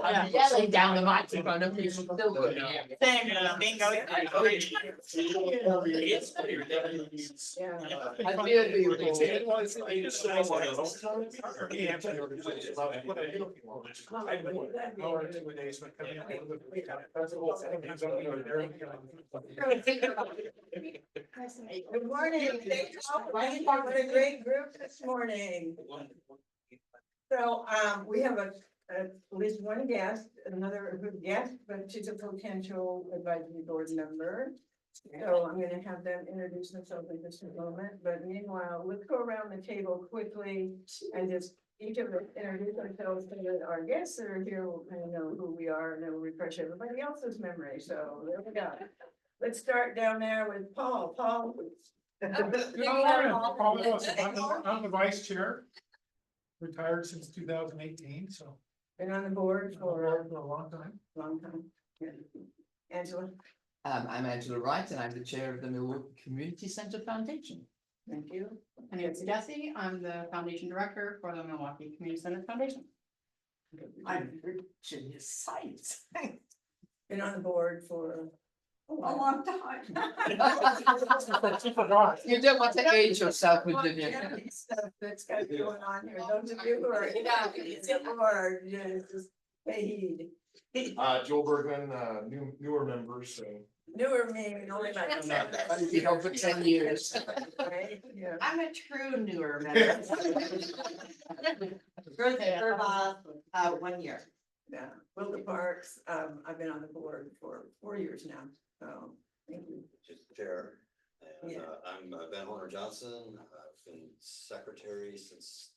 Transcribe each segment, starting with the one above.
I'm yelling down the microphone of people still good. Bingo. Good morning. What a great group this morning. So, we have at least one guest, another guest, but she's a potential advisory board member. So I'm gonna have them introduce themselves in just a moment, but meanwhile, let's go around the table quickly and just each of us introduce ourselves so that our guests that are here will kind of know who we are and then we'll refresh everybody else's memory. So there we go. Let's start down there with Paul. Paul. I'm the vice chair. Retired since 2018, so Been on the board for a long time. long time. Yeah. Angela, I'm Angela Wright and I'm the chair of the Milwaukie Community Center Foundation. thank you. My name is Jessie. I'm the foundation director for the Milwaukie Community Center Foundation. I'm Virginia Sites. Been on the board for a long time. You don't want to age yourself with the Yeah, stuff that's got going on here. Those of you who are in the board, just pay heed. Joel Bergman, newer members, so. Newer me, only about. I've been here for 10 years. Right, yeah. I'm a true newer member. For 1 year. Yeah, Wilder Parks, I've been on the board for 4 years now, so, thank you. Just chair, and Yeah. I'm Ben Horner Johnson. I've been secretary since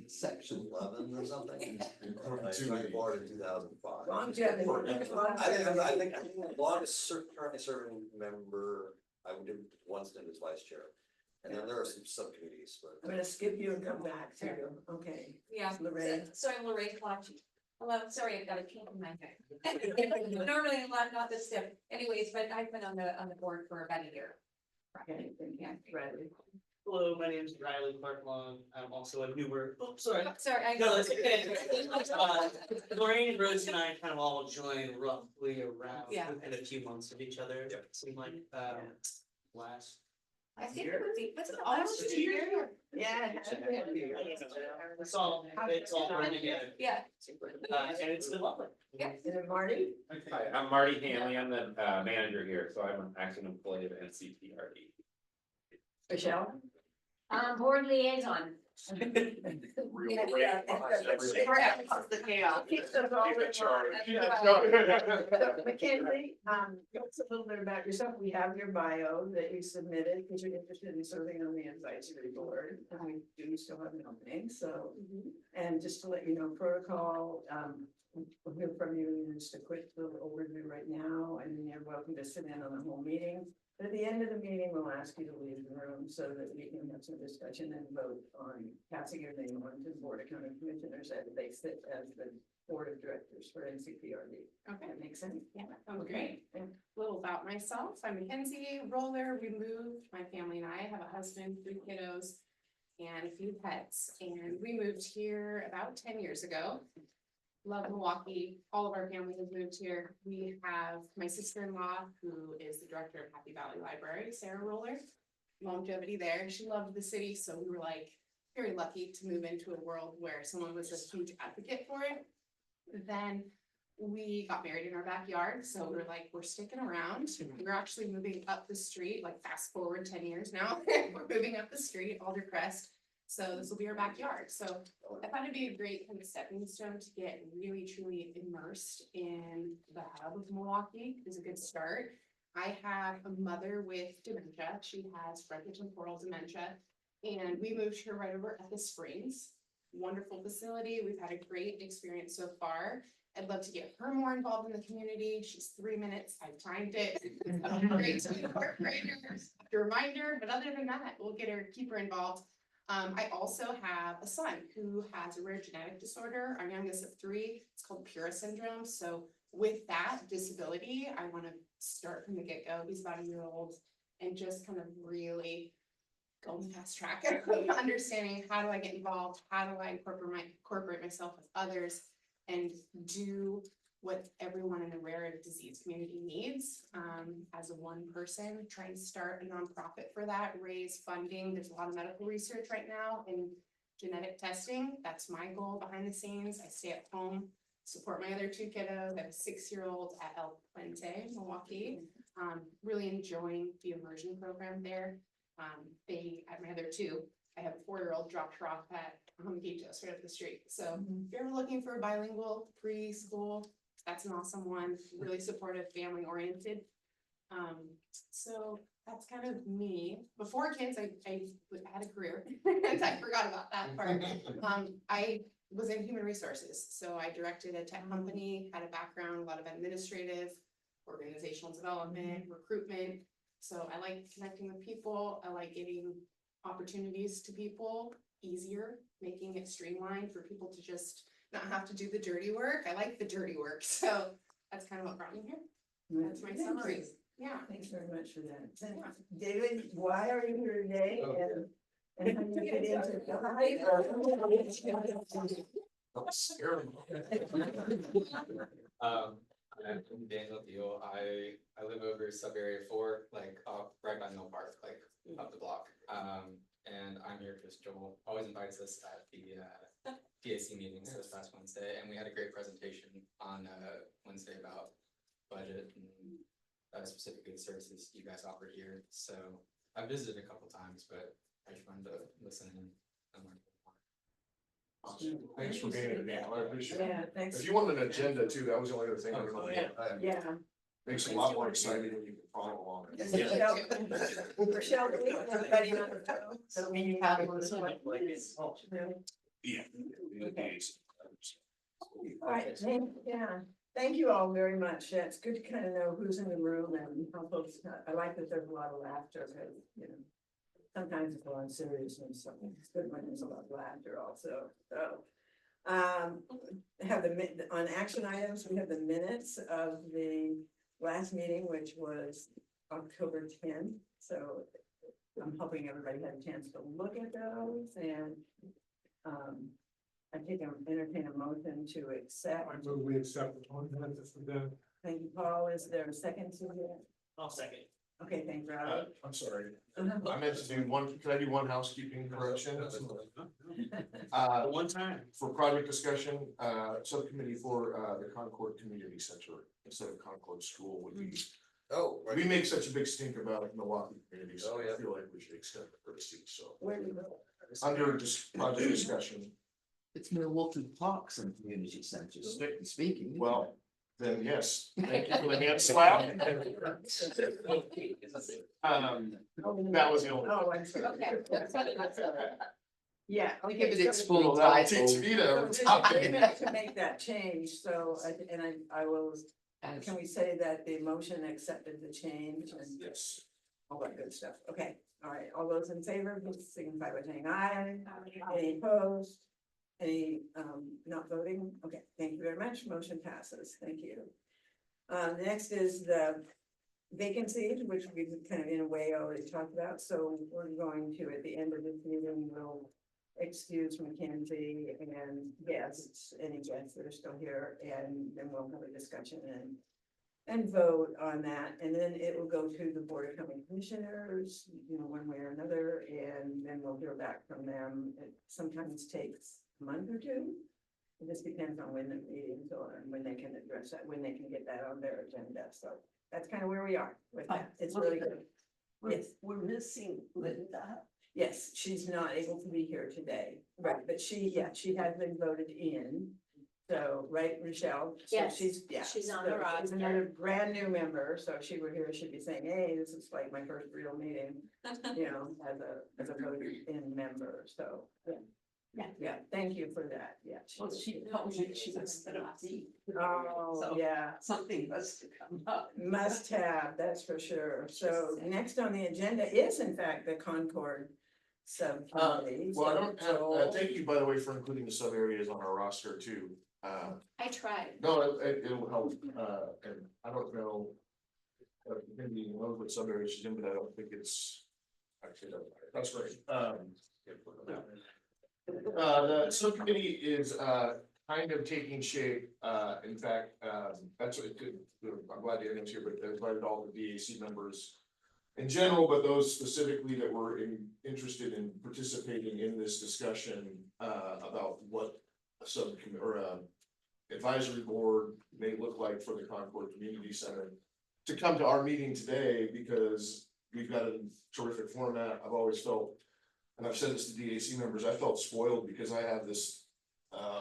Section 2011 or something. I joined the board in 2005. Longevity. I think the longest currently serving member, I did one stint as vice chair. And then there are some subcommittees, I'm but gonna skip you and come back to you, okay? Yeah, Lorraine. so I'm Lorraine Clark. Hello, sorry, I've got a pink in my head. Normally I'm not this stiff. Anyways, but I've been on the board for about a year. Okay, thank you. Riley. Hello, my name is Riley Clark Long. I'm also a newer, sorry. Sorry, I. No, that's okay. Lorraine and Rose and I kind of all joined roughly around within a few months of each other. It seemed like last. I think it would be, what's it, almost 2 years? Yeah. It's all running together. Yeah. And it's been lovely. Yeah. Is it Marty? Hi, I'm Marty Hanley. I'm the manager here, so I'm actually an employee of NCPRD. Michelle? Board liaison. The chaos. Keeps us all in line. Mackenzie, tell us a little bit about yourself. We have your bio that you submitted because you're interested in serving on the advisory board. And we do still have an opening, so. And just to let you know, protocol, we'll hear from you in just a quick little overview right now, and then you're welcome to sit in on the whole meeting. But at the end of the meeting, we'll ask you to leave the room so that we can have some discussion and vote on passing your name on to the Board of County Commissioners as they sit as the Board of Directors for NCPRD. Okay, That makes sense? yeah, that sounds great. Yeah. A little about myself. I'm Mackenzie Roller. We moved, my family and I have a husband, 3 kiddos, and a few pets. And we moved here about 10 years ago. Love Milwaukee. All of our family has moved here. We have my sister-in-law, who is the director of Happy Valley Library, Sarah Roller. Longevity there. She loved the city, so we were like very lucky to move into a world where someone was a huge advocate for it. Then we got married in our backyard, so we were like, we're sticking around. We're actually moving up the street, like fast forward 10 years now. We're moving up the street, Aldercrest. So this will be our backyard. So I thought it'd be a great kind of stepping stone to get really truly immersed in the hub of Milwaukie. Is a good start. I have a mother with dementia. She has frontotemporal dementia, and we moved here right over at the Springs. Wonderful facility. We've had a great experience so far. I'd love to get her more involved in the community. She's 3 minutes. I've timed it. Great to incorporate her. A reminder, but other than that, we'll keep her involved. I also have a son who has a rare genetic disorder. Our youngest of 3. It's called Pura syndrome. So with that disability, I want to start from the get-go. He's about a year old, and just kind of really go fast track understanding how do I get involved, how do I incorporate myself with others. and do what everyone in the rare disease community needs. As a one person, trying to start a nonprofit for that, raise funding. There's a lot of medical research right now in genetic testing. That's my goal behind the scenes. I stay at home, support my other two kiddos. I have a 6-year-old at El Puente, Milwaukie. Really enjoying the immersion program there. At my other two, I have a 4-year-old dropped her off at Honguitos right up the street. So if you're ever looking for a bilingual preschool, that's an awesome one. Really supportive, family oriented. So that's kind of me. Before kids, I had a career. I forgot about that part. I was in human resources. So I directed a tech company, had a background, a lot of administrative, organizational development, recruitment. So I like connecting with people. I like getting opportunities to people easier, making it streamlined for people to just not have to do the dirty work. I like the dirty work. So that's kind of what brought me here. That's my summary. Yeah. Thanks very much for that. David, why are you here today? And how do you fit into I'm Daniel Deal. I live over sub area 4, like right by Mill Park, like up the block. And I'm here because Joel always invites us at the PAC meetings this past Wednesday, and we had a great presentation on Wednesday about budget and specifically the services you guys offer here. So I visited a couple times, but I just wanted to listen in and learn more. Awesome. Thanks for being here, Daniel. I appreciate it. Yeah, thanks. If you want an agenda too, that was the only other thing. I was like, Yeah. makes it a lot more exciting when you can follow along. Rochelle, do we have everybody on the phone? So we need to have this one. Yeah. Okay. All right, thank you all very much. Yeah, it's good to kind of know who's in the room and how folks, I like that there's a lot of laughter, because, you know, sometimes it's a lot of seriousness, so it's good when there's a lot of laughter also, so. Have on action items, we have the minutes of the last meeting, which was October 10th, so I'm hoping everybody had a chance to look at those, and I think I'm entertain a motion to accept. I move we accept the 20 minutes for them. Thank you, Paul. Is there a second to that? I'll second. Okay, thanks, Rob. I'm sorry. I meant to do one, can I do one housekeeping correction? One time. For project discussion, subcommittee for the Concord Community Center instead of Concord School would be. Oh, We make such a big stink about Milwaukie community, so Oh, yeah. I feel like we should extend the courtesy, so. Where do we go? Under just project discussion, It's Milwaukee Parks and Community Centers, strictly speaking. well, then yes, thank you for the hand slap. That was the only. Oh, I'm sorry. Okay. Yeah. I'll give it okay, its so- full That'll title. teach me so to. I meant to make that change, so, I will, And can we say that the motion accepted the change and Yes. all that good stuff? Okay, all right, all those in favor, please signify by saying aye. Any opposed? Any not voting? Okay, thank you very much. Motion passes. Thank you. Next is the vacancies, which we kind of in a way already talked about. So we're going to, at the end of this meeting, we'll excuse Mackenzie and guests, any guests that are still here, and then we'll have a discussion and vote on that. And then it will go to the Board of County Commissioners, you know, one way or another, and then we'll hear back from them. It sometimes takes a month or two. It just depends on when the meetings are and when they can address that, when they can get that on their agenda. So that's kind of where we are with that. It's really good. Yes, We're missing Linda. yes, she's not able to be here today, right, but she has been voted in. So, right, Rochelle? So Yes, she's on the so roster. she's another brand new member, so if she were here, she'd be saying, hey, this is like my first real meeting, you know, as a voted in member, so. Yeah, thank you for that, yeah. Well, she told me she was gonna be. Oh, So yeah, something must have come up. must have, that's for sure. So next on the agenda is in fact the Concord subcommittee. Well, I don't have, So- thank you, by the way, for including the sub areas on our roster too. I tried. No, it'll help, and I don't know. Maybe knows what sub areas she's in, but I don't think it's. Actually, that's great. The subcommittee is, kind kind of taking shape. In fact, that's what it could, I'm glad Daniel's here, but I invited all the DAC members in general, but those specifically that were interested in participating in this discussion, about what a subcommittee or a advisory board may look like for the Concord Community Center, to come to our meeting today, because we've got a terrific format. I've always felt, and I've said this to DAC members, I felt spoiled because I have this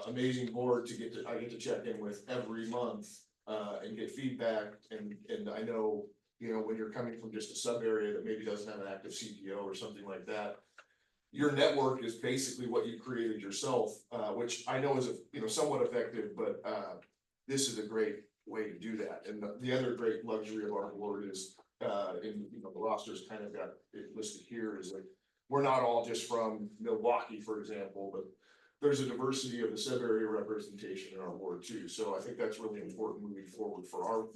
amazing board I get to check in with every month, and get feedback, and I know, you know, when you're coming from just a sub area that maybe doesn't have an active CPO or something like that, your network is basically what you created yourself, which I know is, you know, somewhat effective, but this is a great way to do that. And the other great luxury of our board is, in, you know, the roster's kind of got it listed here, is like, we're not all just from Milwaukie, for example, but there's a diversity of the sub-area representation in our board too. So I think that's really important moving forward for our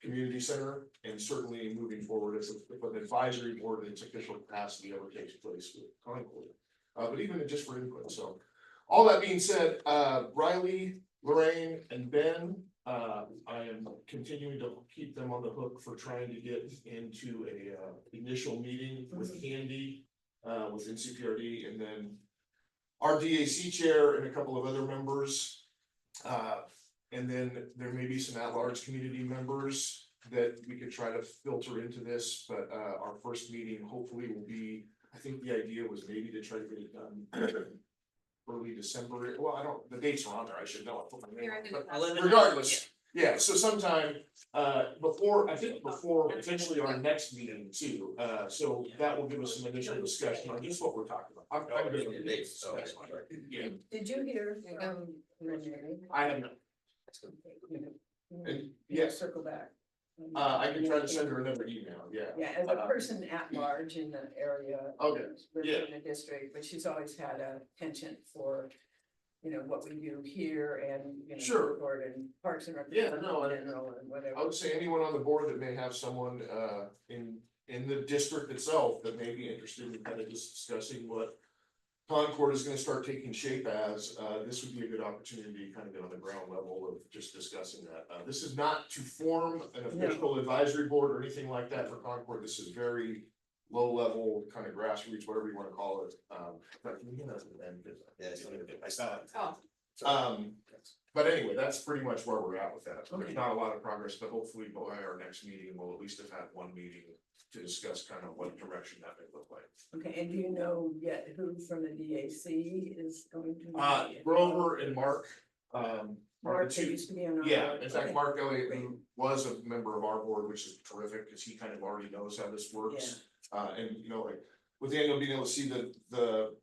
community center, and certainly moving forward as an advisory board in its official capacity ever takes place with Concord. But even just for input. So all that being said, Riley, Lorraine, and Ben, I am continuing to keep them on the hook for trying to get into a initial meeting with Candy, with NCPRD, and then our DAC chair and a couple of other members. And then there may be some at-large community members that we could try to filter into this, but our first meeting hopefully will be, I think the idea was maybe to try to get it done early December. Well, the dates are on there, I should know. I put my name on it, but regardless, yeah, so sometime before potentially our next meeting too. So that will give us some initial discussion on just what we're talking about. I'm good with the dates, so yeah. Did you hear from Renee? I have not. And yes, Circle back. I can try to send her another email, yeah. Yeah, as a person at large in the area. Okay, Within the district, but she's always had a penchant for, you know, what we do here and, you know. Sure. Board and Parks and Yeah, Recreation no, in general and whatever. I would say anyone on the board that may have someone in the district itself that may be interested in kind of just discussing what Concord is gonna start taking shape as, this would be a good opportunity to kind of get on the ground level of just discussing that. This is not to form an official advisory board or anything like that for Concord. This is very low level, kind of grassroots, whatever you wanna call it. But can we get us to the end? Yeah, it's gonna be- I saw it. Oh, But anyway, that's pretty much where we're at with that. Okay. There's not a lot of progress, but hopefully by our next meeting, we'll at least have had one meeting to discuss kind of what direction that may look like. Okay, and do you know yet who from the DAC is going to? be Grover and Mark, are Mark, the they two. used to be on our. Yeah, board. in fact, Okay. Mark Elliott, who was a member of our board, which is terrific, because he kind of already knows how this works. And you know, like, with Daniel being able to see the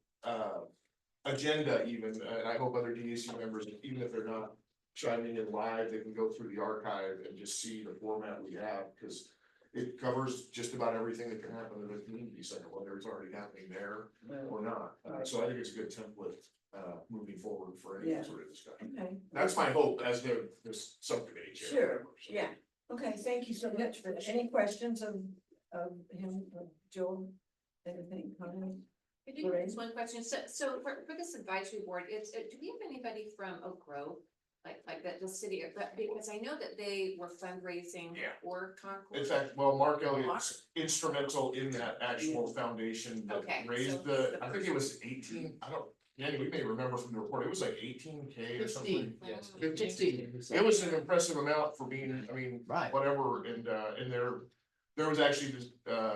agenda even, and I hope other DAC members, even if they're not chiming in live, they can go through the archive and just see the format we have, because it covers just about everything that can happen in the community center, whether it's already happening there or not. So I think it's a good template, moving forward for any Yeah. sort of discussion. Okay. That's my hope as this subcommittee chair. Sure, yeah, okay, thank you so much for that. Any questions of him, of Joel? Anything, comment? I do have just one question. So for this advisory board, do we have anybody from Oak Grove? Like that, the city, but because I know that they were fundraising Yeah. for Concord. In fact, well, Mark Elliott's instrumental in that actual foundation that Okay, raised so I think it was 18, yeah, we may remember from the report, it was like 18K or something. 15. It was an impressive amount for being, I mean, Right. whatever, and there was actually this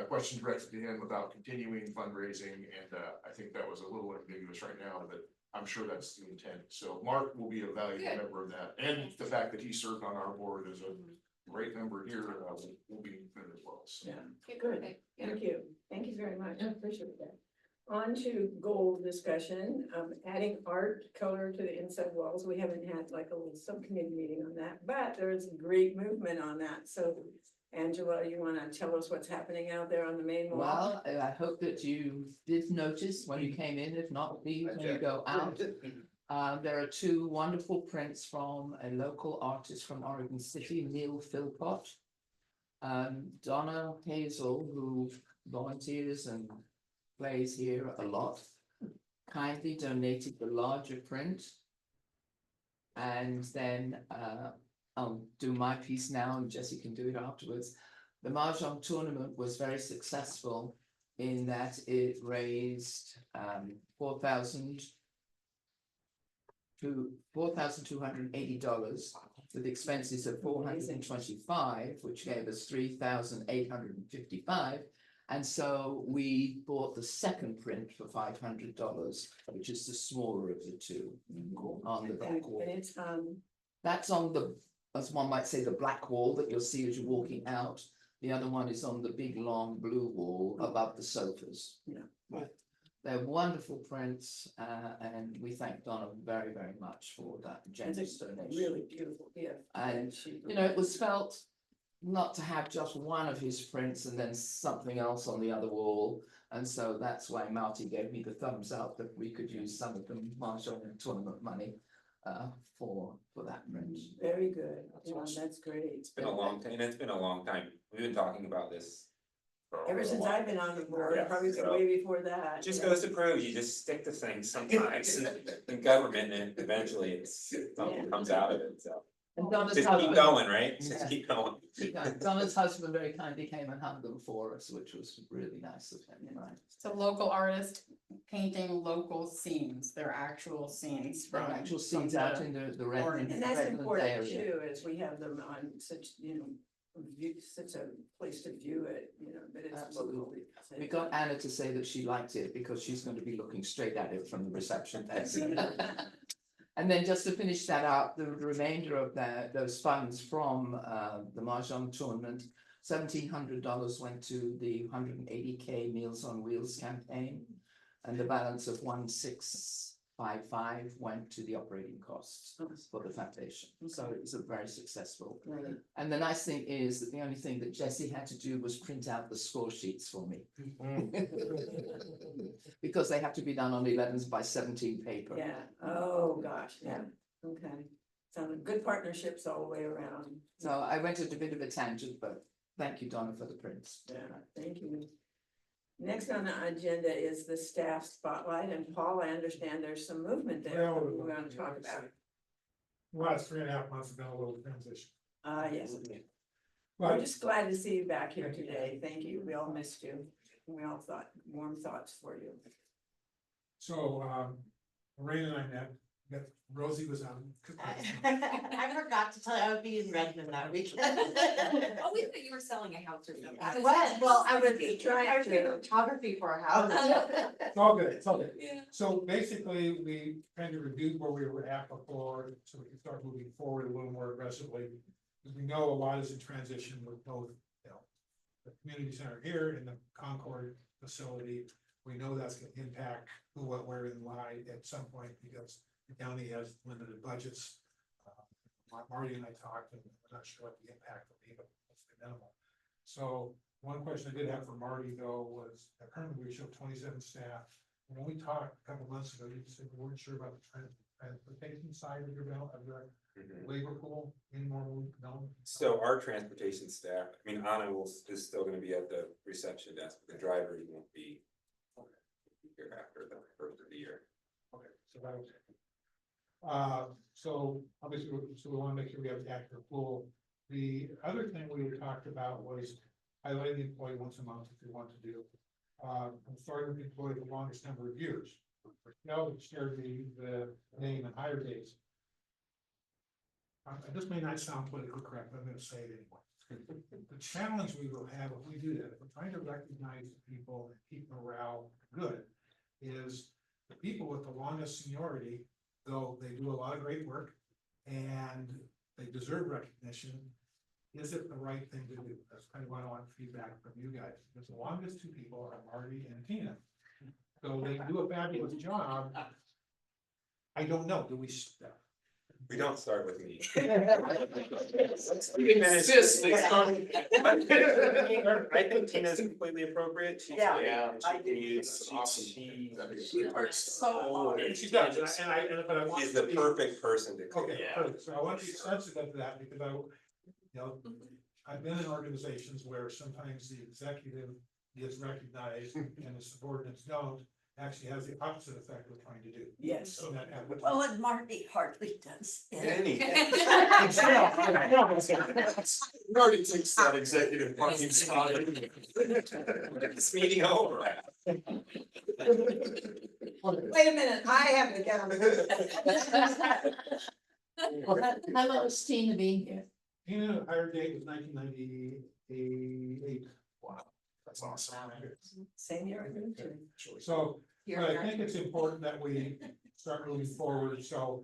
question directed to him about continuing fundraising, and I think that was a little ambiguous right now, but I'm sure that's the intent. So Mark will be a valuable Good. member of that, and the fact that he served on our board as a great member here will be good as well. So. Yeah, Okay, good. okay, yeah. Thank you very much, I appreciate that. On to goal discussion, adding art color to the inside walls. We haven't had like a little subcommittee meeting on that, but there is great movement on that. So Angela, you wanna tell us what's happening out there on the main wall? Well, I hope that you did notice when you came in, if not, leave when you go out. There are two wonderful prints from a local artist from Oregon City, Neil Philpott. Donna Hazel, who volunteers and plays here a lot, kindly donated the larger print. And then I'll do my piece now and Jesse can do it afterwards. The Mahjong tournament was very successful in that it raised $4,280 with expenses of $425, which gave us $3,855. And so we bought the second print for $500, which is the smaller of the two on the back wall. And it's, That's on the, as one might say, the black wall that you'll see as you're walking out. The other one is on the big long blue wall above the sofas. Yeah. They're wonderful prints, and we thank Donna very, very much for that generous it's a donation. really beautiful gift. And, you know, it was felt not to have just one of his prints and then something else on the other wall. And so that's why Marty gave me the thumbs up that we could use some of the Mahjong tournament money for that print. Very good. That's great. It's been a long time, and it's been a long time. We've been talking about this. for Ever a since while. I've been on the board, Yeah, probably so- way before that. Just yeah. goes to prove, you just stick to things sometimes in government, and eventually something comes out of it, so. And Donna's Just keep husband, going, right? Yeah. Just keep going. Donna's husband very kindly came and hung them for us, which was really nice of him, right? It's a local artist painting local scenes, they're actual scenes From from. actual scenes out in the Redlands. And that's Redlands important area. too, as we have them on such, view, such a place to view it, but it's Absolutely. locally. We got Anna to say that she liked it because she's going to be looking straight at it from the reception desk. And then just to finish that up, the remainder of those funds from the Mahjong tournament, $1,700 went to the 180K Meals on Wheels campaign. And the balance of 1,655 went to the operating costs for the foundation. So it was a very successful. Right. And the nice thing is that the only thing that Jesse had to do was print out the score sheets for me. Because they have to be done on 11s by 17 paper. Yeah, oh, gosh, yeah, okay. So good partnerships all the way around. So I went at a bit of a tangent, but thank you, Donna, for the prints. Yeah, thank you. Next on the agenda is the staff spotlight, and Paul, I understand there's some movement there that we're going to talk about. Last 3.5 months have been a little transition. Yes, we're But just glad to see you back here today, thank you, we all missed you, we all thought, warm thoughts for you. so, Lorraine and I met, Rosie was on. I forgot to tell you, I would be in Redmond that weekend. Oh, we thought you were selling a house or something. I was doing photography for a house. It's all good, it's all good. Yeah. So basically, we kind of reviewed where we were at before, so we can start moving forward a little more aggressively. Because we know a lot is in transition with both, the community center here and the Concord facility. We know that's gonna impact who, what, where, and why at some point, because the county has limited budgets. Marty and I talked, and we're not sure what the impact will be, but it's minimal. So one question I did have for Marty though was, currently we show 27 staff. And when we talked a couple months ago, you said you weren't sure about the transportation side of your labor pool anymore. No. So our transportation staff, I mean, Anna is still gonna be at the reception desk, but the drivers won't be here after the first of the year. Okay, so that was. So obviously, we want to make sure we have the accurate pool. The other thing we talked about was highlighting the employee once a month if we want to do. I'm starting with the employee the longest number of years. Now we shared the name and hire dates. This may not sound politically correct, but I'm going to say it anyway. The challenge we will have if we do that, if we're trying to recognize people and keep morale good, is the people with the longest seniority, though they do a lot of great work and they deserve recognition. Is it the right thing to do? That's kind of what I want feedback from you guys, because the longest two people are Marty and Tina. So they do a fabulous job. I don't know, do we? We don't start with me. I think Tina's completely appropriate. She's Yeah. great, and she can use, She does, but I want. she's the perfect person to. Okay, perfect. So I want to be sensitive to that because I've been in organizations where sometimes the executive gets recognized and the subordinates don't. actually has the opposite effect we're trying to do. Yes. So that happens. Well, and Marty hardly does. Danny. Already takes that executive fucking spot. Get this meeting over. Wait a minute, I have to get on. How about Tina being here? Tina, hire date was 1998. Wow, that's awesome. Same year. So, but I think it's important that we start moving forward, so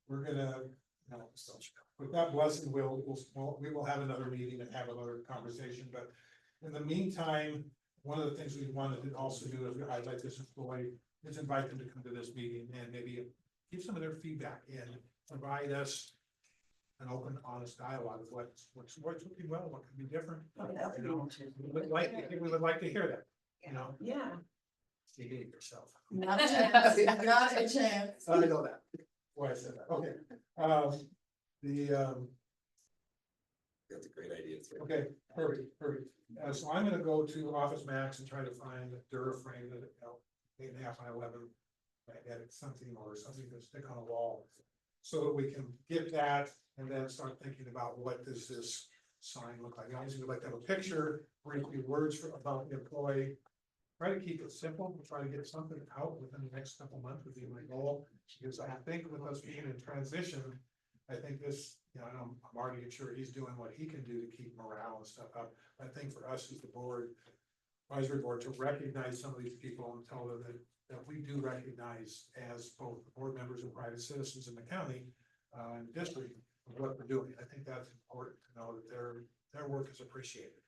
we're gonna, you know, with that blessing, we will have another meeting and have another conversation, but in the meantime, one of the things we wanted to also do is highlight this employee, is invite them to come to this meeting and maybe give some of their feedback and provide us an open, honest dialogue of what's working well, what can be different. You know, we would like to hear that, you know. Yeah. You hate yourself. Not a chance, not a chance. I know that. Why I said that, okay. That's a great idea. Okay, perfect. So I'm gonna go to Office Max and try to find a Duraframe that, 8.5 by 11. Edit something or something to stick on a wall. So that we can get that and then start thinking about what does this sign look like. Obviously, we'd like to have a picture, bring a few words about the employee. Try to keep it simple, we'll try to get something out within the next couple months would be my goal, because I think with us being in transition, I think this, you know, I know Marty, I'm sure he's doing what he can do to keep morale and stuff up. I think for us as the board, advisory board, to recognize some of these people and tell them that we do recognize as both board members and private citizens in the county, and district, what we're doing. I think that's important to know that their work is appreciated.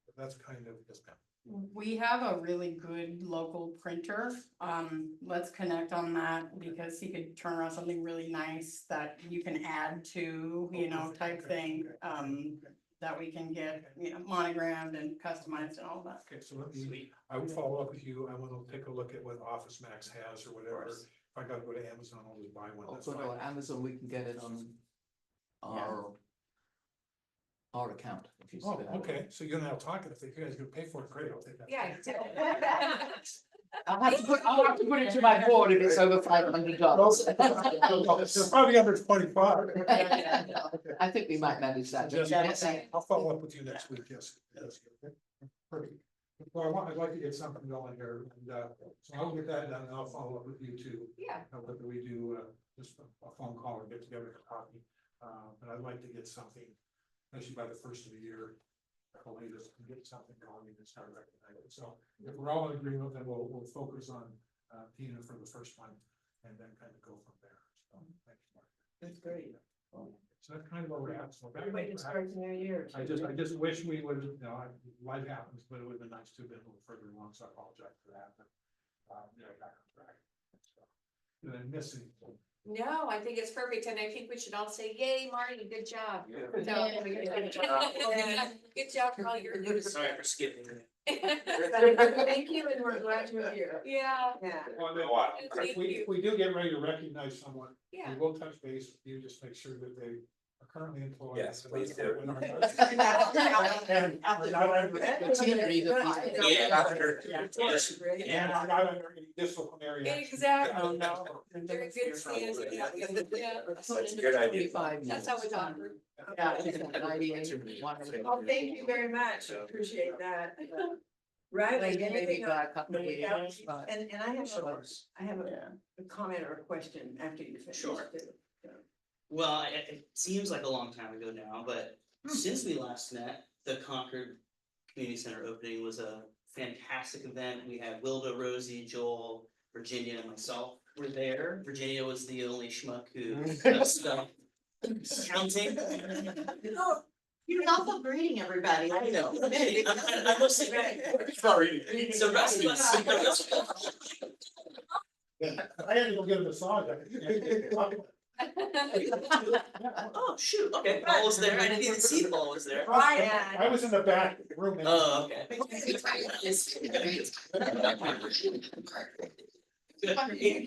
But that's kind of this now. We have a really good local printer. Let's connect on that because he could turn around something really nice that you can add to, you know, type thing. That we can get, you know, monogrammed and customized and all that. Okay, so let me, I will follow up with you. I want to take a look at what Office Max has or whatever. If I gotta go to Amazon, I'll just buy one. That's Also, fine. on Amazon, we can get it on our account. If you see Oh, that. okay, so you're now talking, if you guys can pay for it, great, I'll take that. Yeah. I'll have to put it to my board if it's over $500. It's probably under 25. I think we might manage that. Just- Yes. I'll follow up with you next week, yes. Okay. Perfect. Well, I'd like to get something going here, and, so I'll get that done, and I'll follow up with you too. Yeah. Whether we do, just a phone call or get together a copy, but I'd like to get something, especially by the first of the year. At the latest, and get something going and start recognizing it. So if we're all in agreement, then we'll focus on, Tina for the first one, and then kind of go from there. So, thank you, Mark. That's great. So that's kind of where we're at. So Good way to start the new year. I just wish we would, you know, life happens, but it would have been nice to have been a little further along, so I apologize for that, but, yeah, back on track. So, did I miss anything? No, I think it's perfect, and I think we should all say, yay, Marty, good job. Yeah. So, good job for all your news. Sorry for skipping. Thank you, and we're glad you're here. Yeah. Yeah. Well, then, Wow. if we do get ready to recognize someone, Yeah. we will touch base with you, just make sure that they are currently employed. Yes, please do. And we're not- Yeah. we're not under any disciplinary action. Exactly. Oh, no. They're good stands. Yeah. That's a good idea. 25 That's how we years. talk. Yeah, I think it's 98, one. Oh, thank you very much, appreciate that. Right, like Maybe anything by a else? couple of years, but. And I have Sure. a comment or a question after you finish. Sure. too. Well, it seems like a long time ago now, but since we last met, the Concord Community Center opening was a fantastic event. We had Wilda, Rosie, Joel, Virginia, and myself were there. Virginia was the only schmuck who messed up counting. Oh, you're also greeting everybody. I know. I'm mostly Sorry. So rest of us. I had to go get a massage. Oh, shoot, okay, Paul was there, I didn't even see Paul was there. I was in the back room. Oh, okay.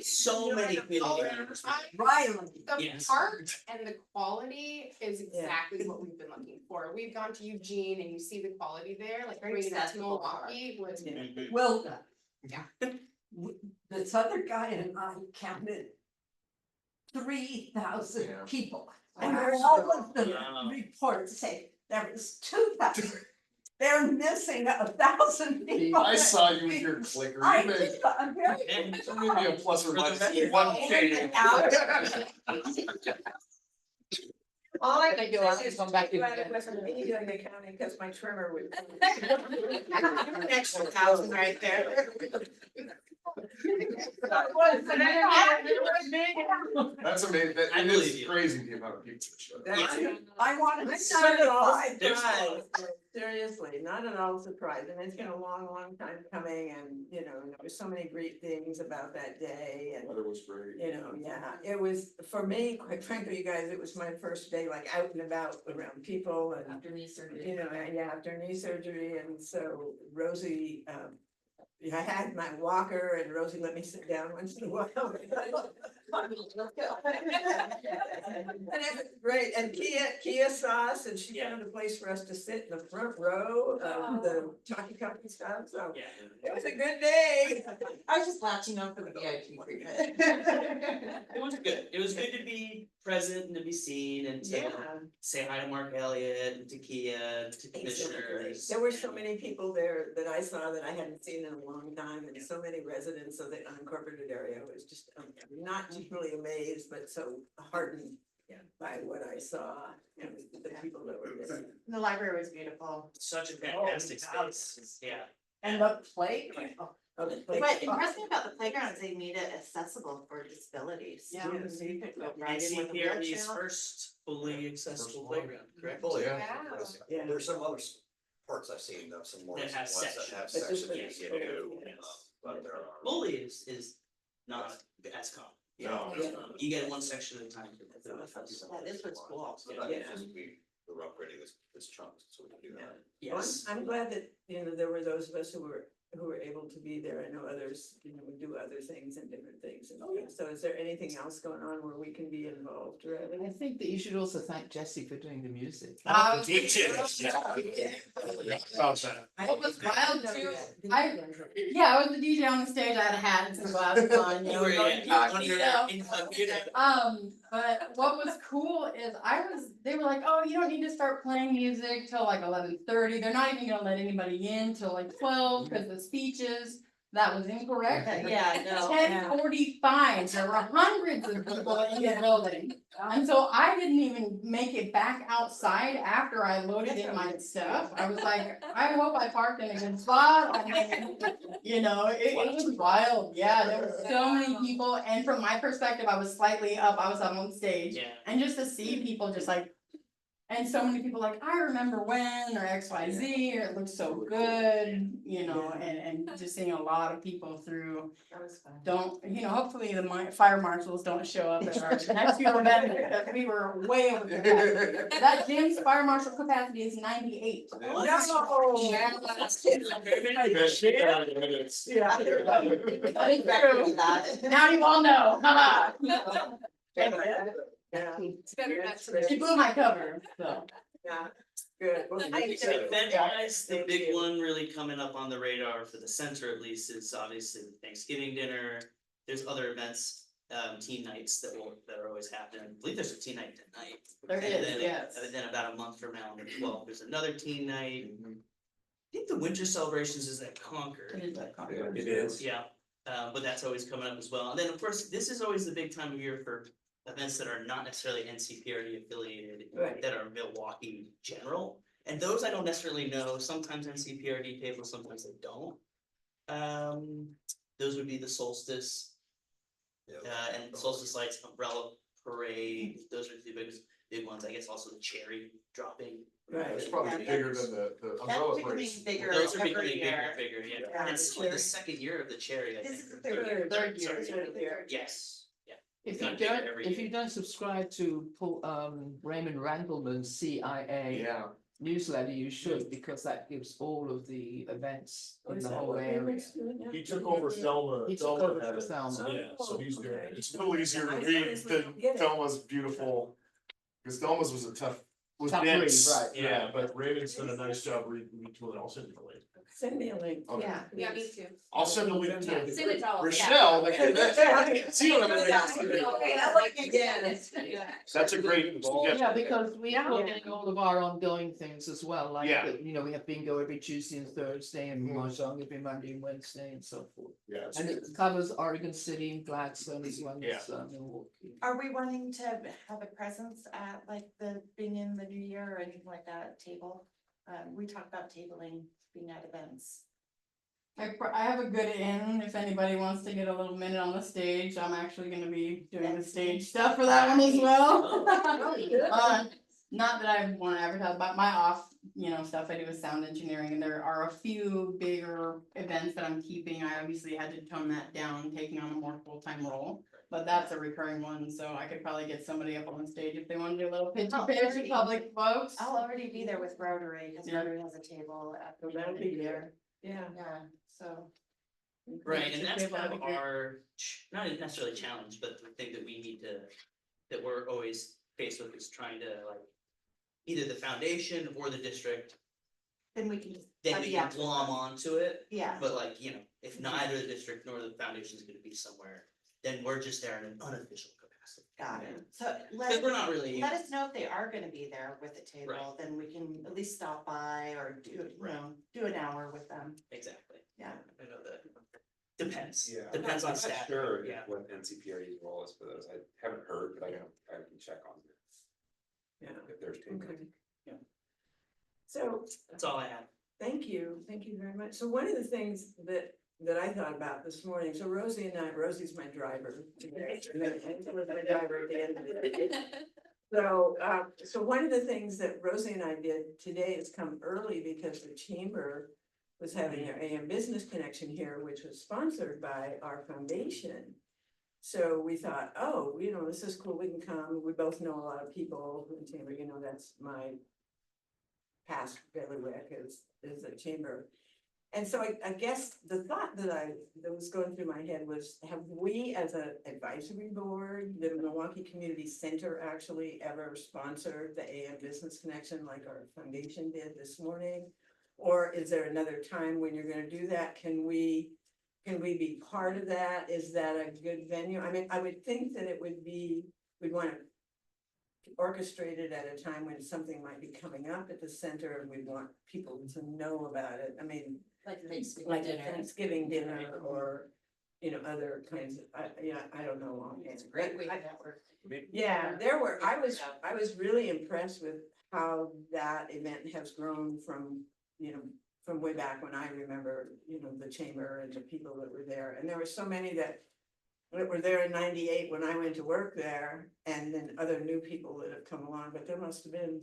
So many community members. Riley. The Yes. art and the quality is exactly what we've been looking for. We've gone to Eugene and you see the quality there, like Very bringing that to accessible art. Milwaukee was. Well done. this other guy and I counted 3,000 Yeah. people. And all of the Wow. reports say there was 2,000. They're missing 1,000 people. I saw you with your clicker. I You may, did, I'm very. And there may be a plus or For the minus record, 1K. All I Thank can you, I'll say is come back in glad it again. wasn't me doing the counting because my trimmer would. An extra 1,000 right there. That's amazing. That, I it believe is you. crazy the amount of people that showed up. Yeah. I wanted I'm to not at all certify. surprised. Seriously, not at all surprised, and it's been a long, long time coming, and, you know, there was so many great things about that day, and. Weather was great. You know, yeah, it was, for me, quite frankly, you guys, it was my first day like out and about around people and. After knee surgery. You know, yeah, after knee surgery, and so Rosie, I had my walker and Rosie let me sit down once in a while. And it was great, and Kia saw us and she found a place for us to sit in the front row of the talkie talkie stuff, so. Yeah. It was a good day. I was just latching on for the VIP treatment. It was good. It was good to be present and to be seen and to Yeah. say hi to Mark Elliott and to Kia, to commissioners. There were so many people there that I saw that I hadn't seen in a long time, and so many residents of the unincorporated area. It was just, not just really amazed, but so heartened by what I saw, and the people that were there. The library was beautiful. Such a fantastic space. Yeah. And the playground. Oh, the What place- impressed me about the playground is they made it accessible for disabilities. Yeah. too. So you could go right in with a NCPRD's wheelchair. first fully accessible playground, correct? Fully, Wow. Yeah. There's some other parts I've seen, some more That recent have ones that sections. have But this sections one you is can fully, do, yes. but there are. Fully is not as common. No. Yeah. You get one section at a time. Yeah, this was cool. So that is just we're upgrading this chunk, so we can do that. Well, Yes. I'm glad that, you know, there were those of us who were able to be there. I know others, you know, would do other things and different things. And so is there anything else going on where we can be involved, I really? think that you should also thank Jessie for doing the music. What was wild too, I was the DJ on the stage, I had a hat and some glasses on, you You know. were going in cocky under stuff. incognito. But what was cool is they were like, oh, you don't need to start playing music till like 11:30. They're not even gonna let anybody in till like 12 because the speeches, that was incorrect. Yeah, no. 10:45, there were hundreds of people in the building. And so I didn't even make it back outside after I loaded in my stuff. I was like, I hope I parked in a good spot. And then, you know, it was wild. Yeah, there were so many people. And from my perspective, I was slightly up, I was up on stage. Yeah. And just to see people just like, and so many people like, I remember when, or XYZ, or it looks so good, you know, and just seeing a lot of people through. That was fun. Hopefully the fire marshals don't show up at our next few events, because we were way over capacity. That gym's fire marshal capacity is 98. No. Yeah. Now you all know, haha. Yeah. It's better not to. She blew my cover, so. Yeah, good. Well, thank you. Event wise, the Thank big you. one really coming up on the radar for the center at least is obviously the Thanksgiving dinner. There's other events, teen nights that are always happening. I believe there's a teen night tonight. There And is, then- yes. And then about a month from now on the 12th, there's another teen night. I think the winter celebrations is at Concord. It is. Yeah, but that's always coming up as well. And then, of course, this is always the big time of year for events that are not necessarily NCPRD affiliated, Right. that are Milwaukie general. And those I don't necessarily know. Sometimes NCPRD people, sometimes they don't. Those would be the solstice, and solstice lights, umbrella parade. Those are the big ones. I guess also the cherry dropping. Right. It's probably bigger than the That's umbrella becoming parades. bigger Those are every becoming bigger year. and bigger, yeah. Yeah. And it's only the second year of the cherry, I This think. is the or third year. Third year. Sorry. Third year. Yes, yeah. If Got you bigger don't, every if year. you don't subscribe to Raymond Randleman's CIA Yeah. newsletter, you should, because that gives all of the events in Is the that whole what area. Raymond's doing now? He took over Thelma. He took Thelma over had for it. Thelma. Yeah, so he's doing it. Okay. It's a little easier to I read honestly don't than get it. Thelma's beautiful, because Thelma's was a tough was Top dense, three, right. yeah, but Raymond's done a nice job retooling, I'll send you the link. Send me a link. Okay. Yeah, me too. I'll send a link Yeah, to send it to all of us. Rochelle, like, see what I'm saying? Okay, I like it. Yeah. That's a great suggestion. Yeah, because we are looking at all of our ongoing things as well, like, Yeah. you know, we have bingo every Tuesday and Thursday and Mhm. mahjong every Monday and Wednesday and so forth. Yeah, it's And it covers Oregon City and Gladstone as well as Milwaukee. Are we wanting to have a presence at like the, being in the new year or anything like that, table? We talked about tabling, being at events. I have a good in, if anybody wants to get a little minute on the stage, I'm actually gonna be doing the stage stuff for that one as well. Not that I wanna advertise, but my off, stuff I do is sound engineering, and there are a few bigger events that I'm keeping. I obviously had to tone that down, taking on a more full-time role. But that's a recurring one, so I could probably get somebody up on the stage if they wanna do a little pitchy pitch to public folks. I'll already be there with Rotary, because Yeah. Rotary has a table at the So that'll beginning of be the year. there. Yeah. Yeah, so. Right, and that's Table, kind that'd of be great. our, not necessarily challenge, but the thing that we need to, that we're always faced with is trying to like. Either the foundation or the district, Then we can just. then have we the can actual- glom onto it, Yeah, but like, if neither the district nor the foundation is gonna be somewhere. Then we're just there in an unofficial capacity. got it. So Cause we're not really. let us know if they are gonna be there with the table, Right. then we can at least stop by or do, Right. do an hour with them. Exactly, Yeah. I know that, depends, Yeah. depends I'm on not staff, Sure, yeah. what NCPRD's role is for those, I haven't heard, but I can check on it. Yeah. If there's. Okay. So, That's all I have. thank you very much. So one of the things that I thought about this morning, so Rosie and I, Rosie's my driver today, and was my driver at the end of the day. So one of the things that Rosie and I did today is come early because the chamber was having their AM Business Connection here, which was sponsored by our foundation. So we thought, oh, this is cool, we can come, we both know a lot of people in chamber, that's my past bailiwick is a chamber. And so I guess the thought that was going through my head was, have we as an advisory board, the Milwaukie Community Center actually ever sponsored the AM Business Connection like our foundation did this morning? Or is there another time when you're gonna do that? Can we be part of that? Is that a good venue? I mean, I would think that we'd wanna orchestrate it at a time when something might be coming up at the center and we want people to know about it. I mean, Like Thanksgiving like a dinner. Thanksgiving dinner or, other kinds of, I don't know. It's a great way to network. Yeah, I was really impressed with how that event has grown from way back when I remember, the chamber and the people that were there. And there were so many that were there in '98 when I went to work there, and then other new people that have come along, but there must have been,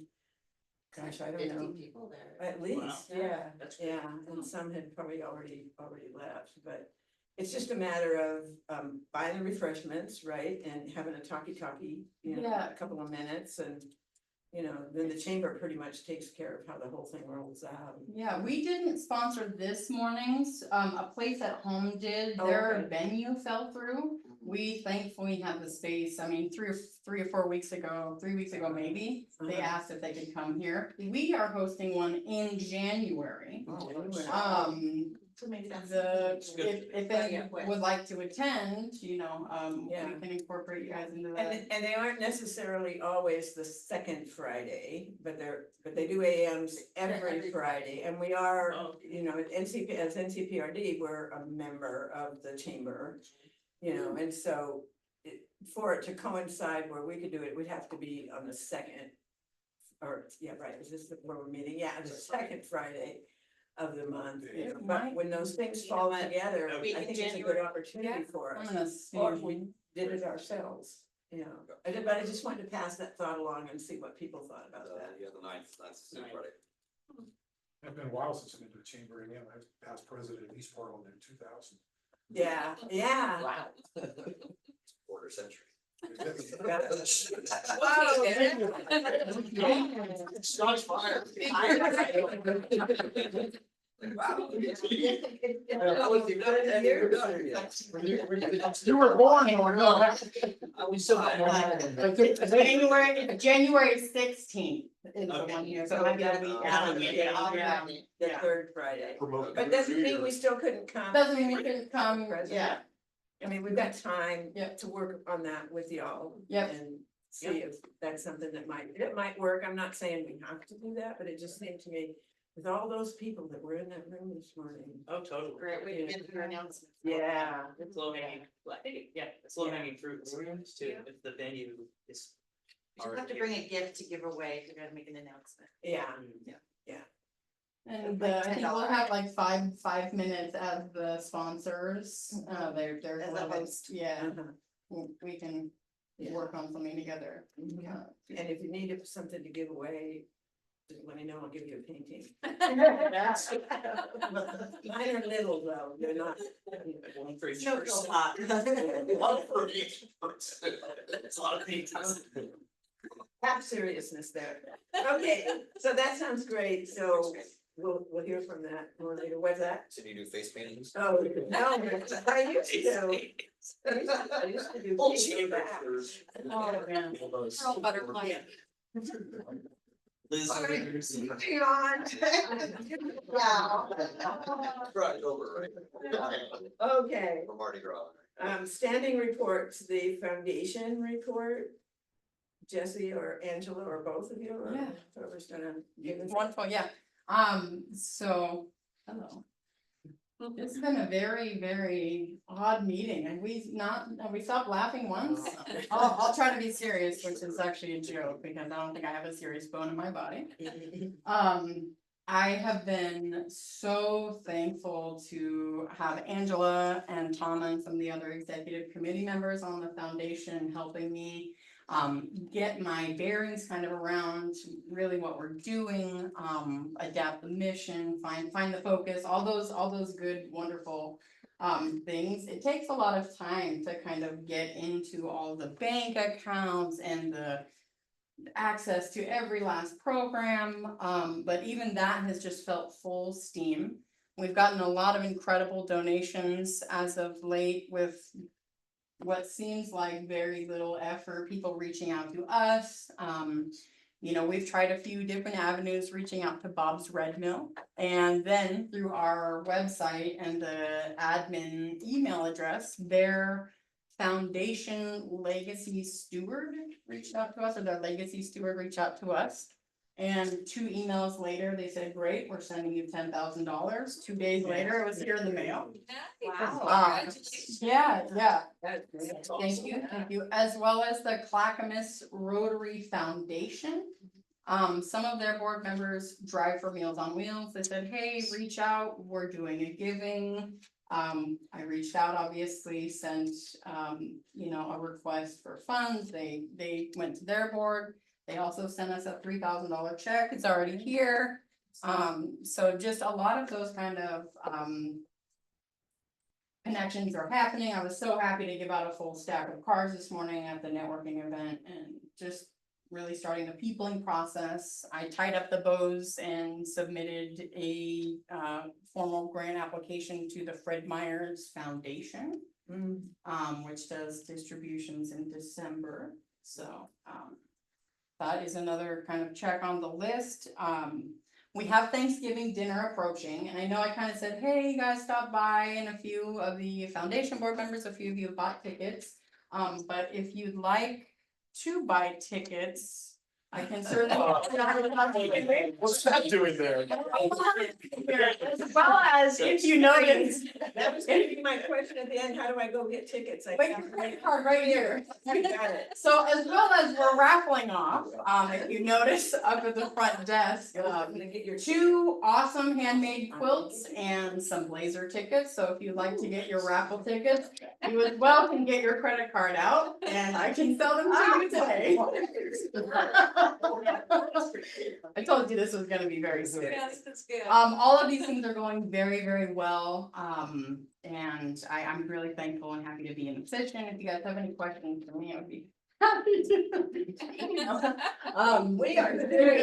gosh, I don't 50 know, people there. at least, Wow. yeah, That's great. yeah, and some had probably already left, but it's just a matter of buying the refreshments, right, and having a talkie, Yeah. a couple of minutes, and then the chamber pretty much takes care of how the whole thing rolls out. Yeah, we didn't sponsor this morning's, a place at home did, Oh, their okay. venue fell through. We thankfully had the space, I mean, 3 or 4 weeks ago, 3 weeks ago maybe, they Uh-huh. asked if they could come here. We are hosting one in January. Anyway. So maybe that's. If they would like to attend, we Yeah. can incorporate you guys into that. And they aren't necessarily always the second Friday, but they do AMs every Friday, and we are, Oh. as NCPRD, we're a member of the chamber. And so for it to coincide where we could do it, we'd have to be on the second. Or, yeah, right, is this where we're meeting? Yeah, the second Friday of the month, It but might when those things fall together, I Week in think it's a good January. opportunity for I'm us. gonna see. Or if we did it ourselves, but I just wanted to pass that thought along and see what people thought about that. Yeah, the ninth, that's Friday. It's been a while since I've been to the chamber, and I was past president of East Portland in 2000. Yeah. Wow. Quarter century. Scotch fire. Wow. You were born or no? We still got more. January 16th is the Okay. one year, so maybe a week out. Yeah. The third Friday. Promote But doesn't mean we still couldn't come. Doesn't mean we couldn't come, Present. yeah, I mean, we've got time Yep. to work on that with y'all. Yep. And see if that's something that might work. I'm not saying we have to do that, but it just seemed to me, with all those people that were in that room this morning. Oh, totally. Great way to get your announcement. Yeah. It's low hanging, I think, yeah, it's low hanging fruit sometimes too, if the venue is. You have to bring a gift to give away if you're gonna make an announcement. Yeah. and Like I think we'll $10. have like five minutes as the sponsors, they're. As a host. Yeah, Uh-huh. we can Yeah. work on something together. Yeah. And if you need something to give away, just let me know, I'll give you a painting. Mine are little though, they're not. One for each No, person. hot. One for each person. That's a lot of things. Have seriousness there. Okay, so that sounds great, so we'll hear from that more later, what's that? So you do face paintings? Oh, no, I used to. I used to do. Old painting chamber. back. Oh, man. Pearl butterfly. Liz. Sorry. over here. Beyond. Right over, right? Okay, From Mardi Gras. standing reports, the foundation report. Jesse or Angela or both of you, or Yeah. whoever's gonna give us. Wonderful, yeah, so, hello. It's been a very, very odd meeting, and have we stopped laughing once? I'll try to be serious, which is actually a joke, because I don't think I have a serious bone in my body. I have been so thankful to have Angela and Tom and some of the other executive committee members on the foundation helping me get my bearings kind of around really what we're doing, adapt the mission, find the focus, all those good, wonderful things. It takes a lot of time to kind of get into all the bank accounts and the access to every last program, but even that has just felt full steam. We've gotten a lot of incredible donations as of late with what seems like very little effort, people reaching out to us. We've tried a few different avenues, reaching out to Bob's Red Mill. And then through our website and the admin email address, their foundation legacy steward reached out to us, or their legacy steward reached out to us. And 2 emails later, they said, great, we're sending you $10,000. 2 days later, it was here in the mail. Wow. Yeah. That's Thank you, as well as the Clackamas Rotary Foundation. Some of their board members drive for Meals on Wheels. They said, hey, reach out, we're doing a giving. I reached out, obviously, sent, a request for funds. They went to their board. They also sent us a $3,000 check. It's already here. So just a lot of those kind of, connections are happening. I was so happy to give out a full stack of cards this morning at the networking event, and just really starting the peopling process. I tied up the bows and submitted a formal grant application to the Fred Meyers Foundation, which does distributions in December. So that is another kind of check on the list. We have Thanksgiving dinner approaching, and I know I kind of said, hey, you guys stop by, and a few of the foundation board members, a few of you have bought tickets. But if you'd like to buy tickets, I can certainly. What's that doing there? As well as, if you notice. That was gonna be my question at the end, how do I go get tickets? Wait, your credit card right here. I got it. So as well as we're raffling off, if you notice up at the front desk, I'm gonna get your. 2 awesome handmade quilts and some blazer tickets. So if you'd like to get your raffle tickets, you as well can get your credit card out and I can sell them to you today. I told you this was gonna be very serious. Yes, that's good. All of these things are going very, very well. And I'm really thankful and happy to be in the position. If you guys have any questions for me, I would be We are.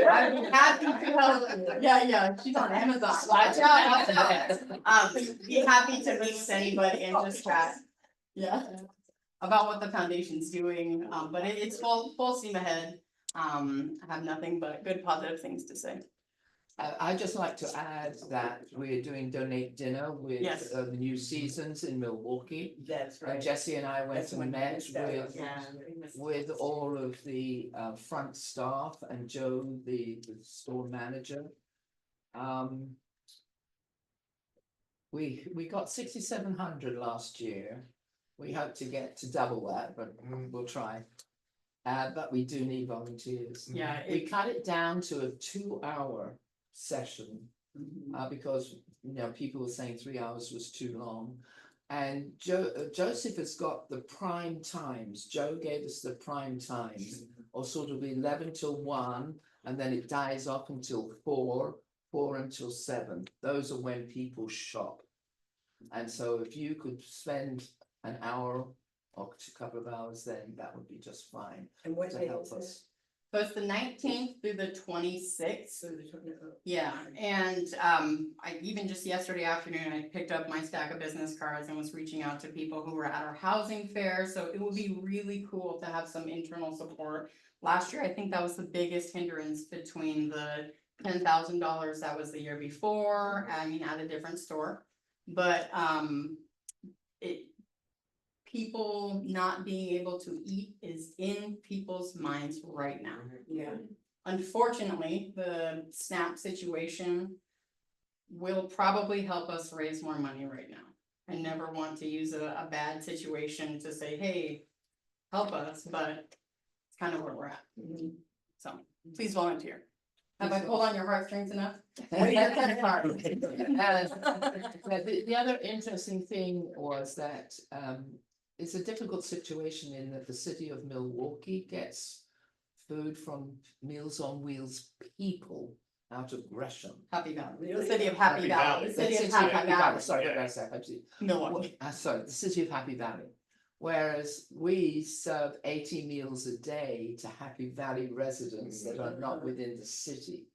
I'm happy to help. Yeah, she's on Amazon. Watch out. Be happy to meet with anybody and just chat. Yeah. About what the foundation's doing, but it's full steam ahead. I have nothing but good positive things to say. I'd just like to add that we're doing donate dinner with Yes. the New Seasons in Milwaukee. That's And Jesse and I went That's and when met we started. with all of the front staff and Joe, the store manager. We got 6,700 last year. We hope to get to double that, but we'll try. But we do need volunteers. Yeah, We cut it down to a 2-hour session. Because, people were saying 3 hours was too long. And Joseph has got the prime times. Joe gave us the prime times, or sort of 11 till 1, and then it dies off until 4 until 7. Those are when people shop. And so if you could spend an hour or a couple of hours, then that would be just fine And what to day help is it? us. so it's the 19th through the 26th. So the 20 Yeah, and I even just yesterday afternoon, I picked up my stack of business cards and was reaching out to people who were at our housing fair, so it would be really cool to have some internal support. Last year, I think that was the biggest hindrance between the $10,000 that was the year before, I mean, at a different store. But people not being able to eat is in people's minds right now. Yeah. Unfortunately, the SNAP situation will probably help us raise more money right now. I never want to use a bad situation to say, hey, help us, but it's kind of where we're at. So please volunteer. Have I pulled on your heartstrings enough? The other interesting thing was that it's a difficult situation in that the city of Milwaukee gets food from Meals on Wheels people out of Gresham. Happy Valley, the city of Happy Valley, the The city of Happy Valley, Sorry, what did I say? Milwaukee. Sorry, the city of Happy Valley. Whereas we serve 80 meals a day to Happy Valley residents that are not within the city.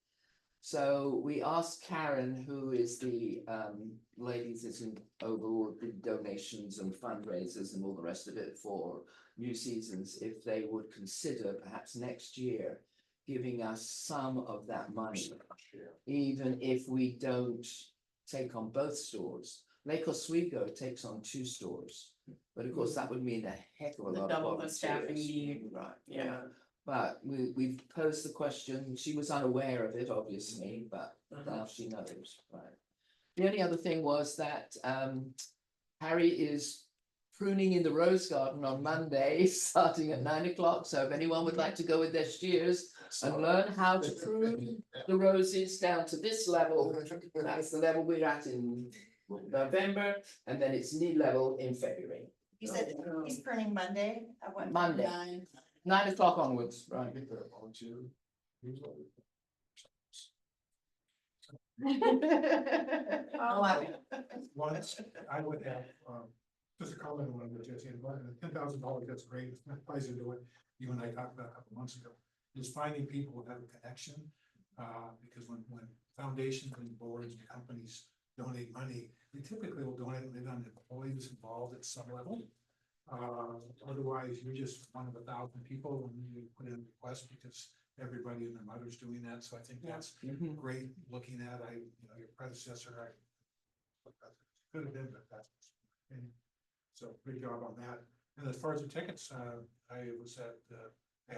So we asked Karen, who is the lady that's in over all the donations and fundraisers and all the rest of it for New Seasons, if they would consider perhaps next year giving us some of that money, even if we don't take on both stores. Lake Oswego takes on 2 stores, but of course that would mean a heck of a lot of Double the staffing volunteers. need. Right, Yeah. but we've posed the question. She was unaware of it, obviously, but now she knows, right? The only other thing was that Harry is pruning in the rose garden on Monday, starting at 9 o'clock. So if anyone would like to go with their shears and learn how to prune the roses down to this level, that's the level we're at in November, and then it's knee level in February. You said he's pruning Monday at what? Monday. 9 o'clock onwards, right? Once, I would have, just a comment on what Jesse had, $10,000, that's great, it's not price to do it, you and I talked about a couple months ago. Is finding people who have a connection, because when foundations and boards and companies donate money, they typically will donate when they've got employees involved at some level. Otherwise, you're just one of 1,000 people when you put in a request because everybody and their mother's doing that, so I think that's great looking at, your predecessor, could have been, but that's, so good job on that. And as far as the tickets, I was at,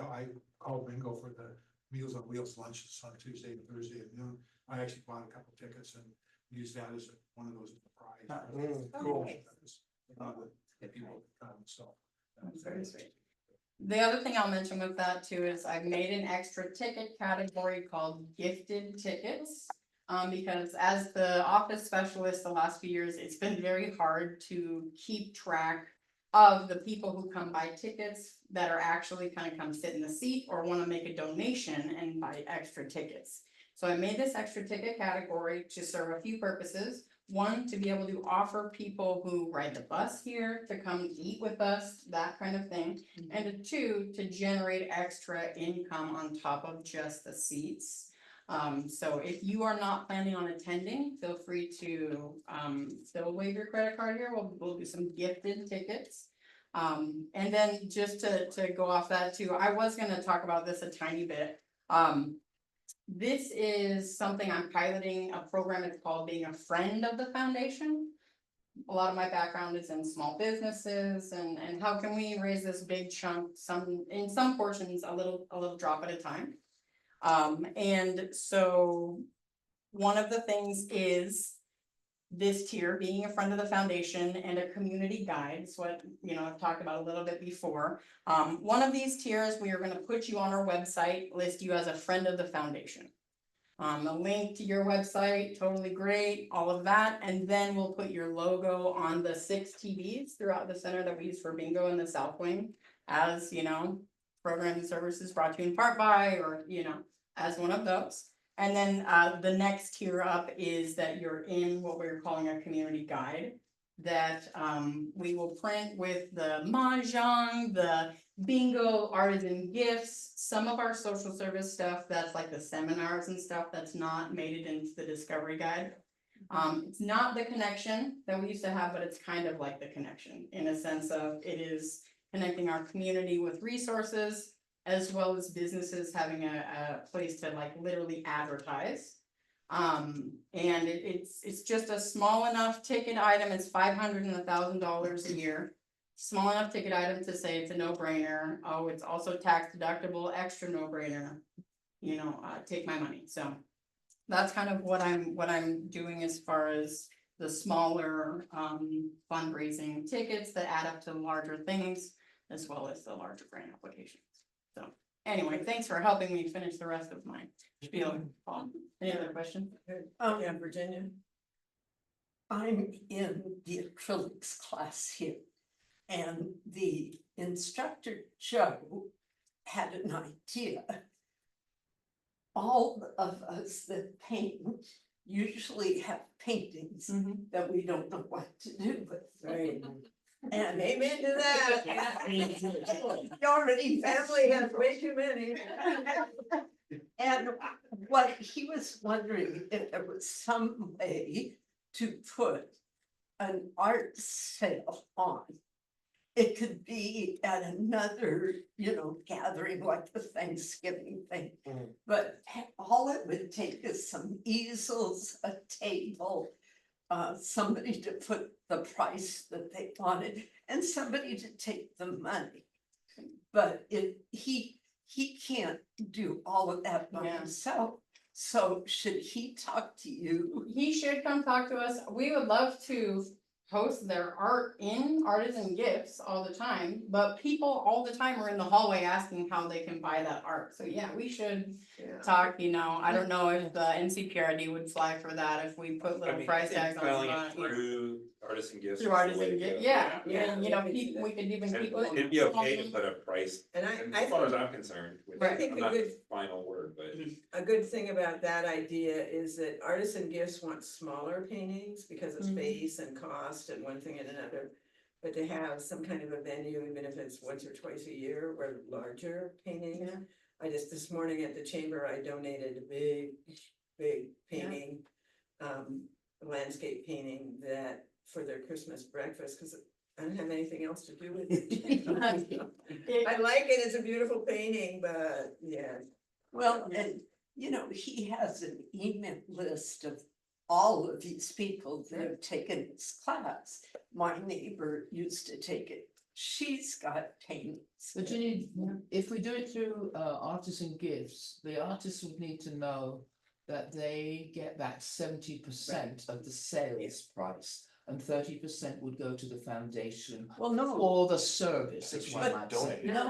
I called Bingo for the Meals on Wheels lunches on Tuesday and Thursday at noon. I actually bought a couple tickets and used that as one of those prize. Cool. People come, so. Very sweet. The other thing I'll mention with that too is I've made an extra ticket category called gifted tickets. Because as the office specialist the last few years, it's been very hard to keep track of the people who come buy tickets that are actually kind of come sit in the seat or want to make a donation and buy extra tickets. So I made this extra ticket category to serve a few purposes. One, to be able to offer people who ride the bus here to come eat with us, that kind of thing. And two, to generate extra income on top of just the seats. So if you are not planning on attending, feel free to, still wave your credit card here, we'll do some gifted tickets. And then just to go off that too, I was gonna talk about this a tiny bit. This is something I'm piloting, a program, it's called Being a Friend of the Foundation. A lot of my background is in small businesses and how can we raise this big chunk, in some portions, a little drop at a time. And so one of the things is this tier, being a friend of the foundation and a community guide, is what, I've talked about a little bit before. One of these tiers, we are gonna put you on our website, list you as a friend of the foundation. A link to your website, totally great, all of that, and then we'll put your logo on the 6 TVs throughout the center that we use for bingo in the South Wing. As, programs and services brought to you in part by, or, as one of those. And then the next tier up is that you're in what we're calling a community guide. That we will print with the mahjong, the bingo, artisan gifts, some of our social service stuff, that's like the seminars and stuff, that's not made it into the discovery guide. It's not the connection that we used to have, but it's kind of like the connection in a sense of it is connecting our community with resources, as well as businesses having a place to like literally advertise. And it's just a small enough ticket item, it's $500 and $1,000 a year. Small enough ticket item to say it's a no-brainer. Oh, it's also tax deductible, extra no-brainer. Take my money. So that's kind of what I'm doing as far as the smaller fundraising tickets that add up to larger things, as well as the larger grant applications. So anyway, thanks for helping me finish the rest of my spiel. Paul, any other questions? Yeah, Virginia. I'm in the acrylics class here. And the instructor, Joe, had an idea. All of us that paint usually have paintings that we don't know what to do with. Right. And Amen to that. you already Family has way too many. And what he was wondering if there was some way to put an art sale on. It could be at another, gathering like the Thanksgiving thing. But all it would take is some easels, a table, somebody to put the price that they wanted, and somebody to take the money. But he can't do all of that by himself. So should he talk to you? He should come talk to us. We would love to post their art in Artisan Gifts all the time, but people all the time are in the hallway asking how they can buy that art. So yeah, we should talk, I don't know if the NCPRD would fly for that if we put little price tags on Selling it. it through Artisan Gifts. Through is the way Artisan to Gifts, go. yeah, Yeah. and we could even And keep it. it'd be okay to put a price, And and I as far as think I'm concerned, with I that, think I'm a not good- the final word, but. a good thing about that idea is that Artisan Gifts want smaller paintings because of space and cost and one thing and another. But to have some kind of a venue, even if it's once or twice a year, where larger paintings. Yeah. I just, this morning at the chamber, I donated a big painting, landscape painting that for their Christmas breakfast, cause I don't have anything else to do with it. I like it, it's a beautiful painting, but yeah. Well, and he has an email list of all of these people that have taken this class. My neighbor used to take it. She's got paintings. Virginia, if we do it through Artisan Gifts, the artists would need to know that they get back 70% of the sales price. And 30% would go to the foundation Well, no. for the service, is what But I'm saying. No,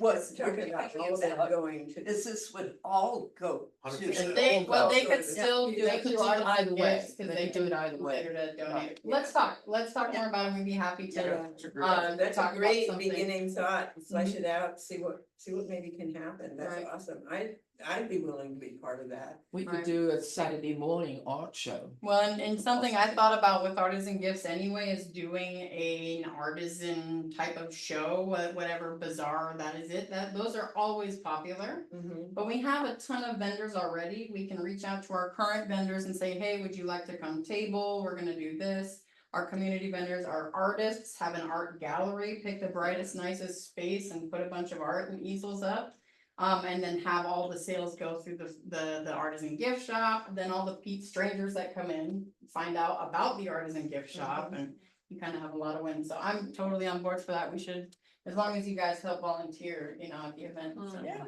what we're Talking about talking all that about going to. is this would all go to. 100%. They Yeah. could still do They it could through do it Artisan either way. Gifts, cause They they could do can it either way. consider to donate. Yeah. Let's talk more about it, we'd be happy to. That's a talk about great something. beginning thought, flesh it out, see what maybe can happen, that's Right. awesome, I I'd be willing to be part of that. We could Right. do a Saturday morning art show. Well, and something I thought about with artisan gifts anyway is doing an artisan type of show, whatever bazaar that is those are always popular. Mhm. But we have a ton of vendors already. We can reach out to our current vendors and say, hey, would you like to come table? We're gonna do this. Our community vendors, our artists have an art gallery, pick the brightest, nicest space and put a bunch of art and easels up. And then have all the sales go through the artisan gift shop, then all the strangers that come in, find out about the artisan gift shop, and you kind of have a lot of wins, so I'm totally on board for that, we should, as long as you guys help volunteer, you know, at the event, so. Yeah.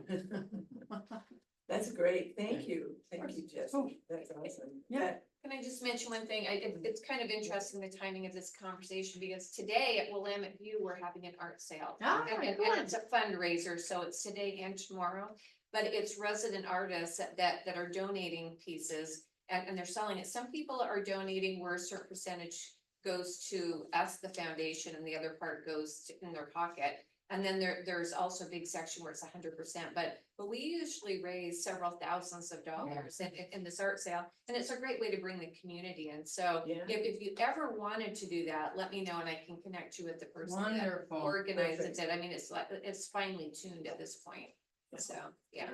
That's great, thank you, Jesse, that's awesome. Yeah. Can I just mention one thing? It's kind of interesting, the timing of this conversation, because today at Willamette View, we're having an art sale. Ah, And it's a fundraiser, so it's today and tomorrow, but it's resident artists that are donating pieces and they're selling it. Some people are donating where a certain percentage goes to us, the foundation, and the other part goes in their pocket. And then there's also a big section where it's 100%, but we usually raise several thousands of dollars in this art sale. And it's a great way to bring the community in. So Yeah. if you ever wanted to do that, let me know and I can connect you with the person that Wonderful. organizes it. I mean, it's finely tuned at this point. So, yeah.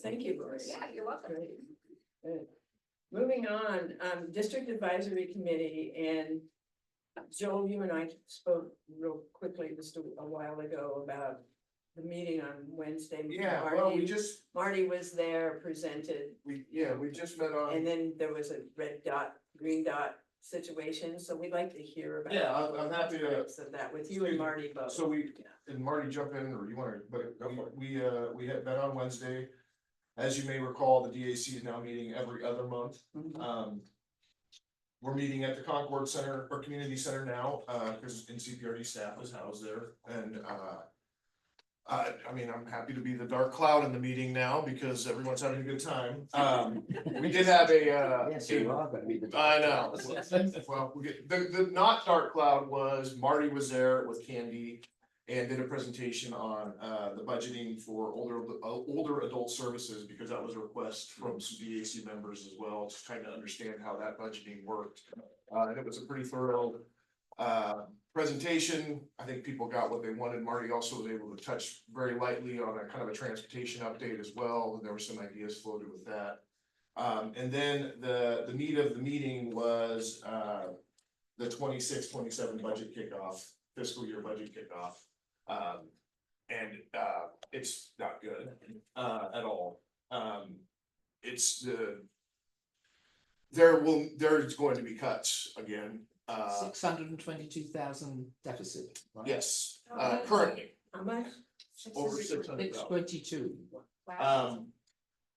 Thank you, Lori. Yeah, you're welcome. Great. Good. Moving on, District Advisory Committee, and Joel, you and I spoke real quickly just a while ago about the meeting on Wednesday. Yeah, well, we just, Marty was there, presented, we just met on. and then there was a red dot, green dot situation, so we'd like to hear about. Yeah, I'm happy to. So that with you and Marty both. So and Marty jump in, or you wanna, but we had met on Wednesday. As you may recall, the DAC is now meeting every other month. We're meeting at the Concord Center or Community Center now, because NCPRD staff is housed there, and I mean, I'm happy to be the dark cloud in the meeting now because everyone's having a good time. We did have a Yes, you are gonna be the. I know. Well, the not dark cloud was Marty was there with Candy and did a presentation on the budgeting for older adult services, because that was a request from some DAC members as well, to trying to understand how that budgeting worked. And it was a pretty thorough presentation. I think people got what they wanted. Marty also was able to touch very lightly on a kind of a transportation update as well, and there were some ideas floated with that. And then the meat of the meeting was the 26-27 budget kickoff, fiscal year budget kickoff. And it's not good at all. It's there's going to be cuts again. 622,000 deficit, right? Yes, currently How much? over 600,000. 622. Wow.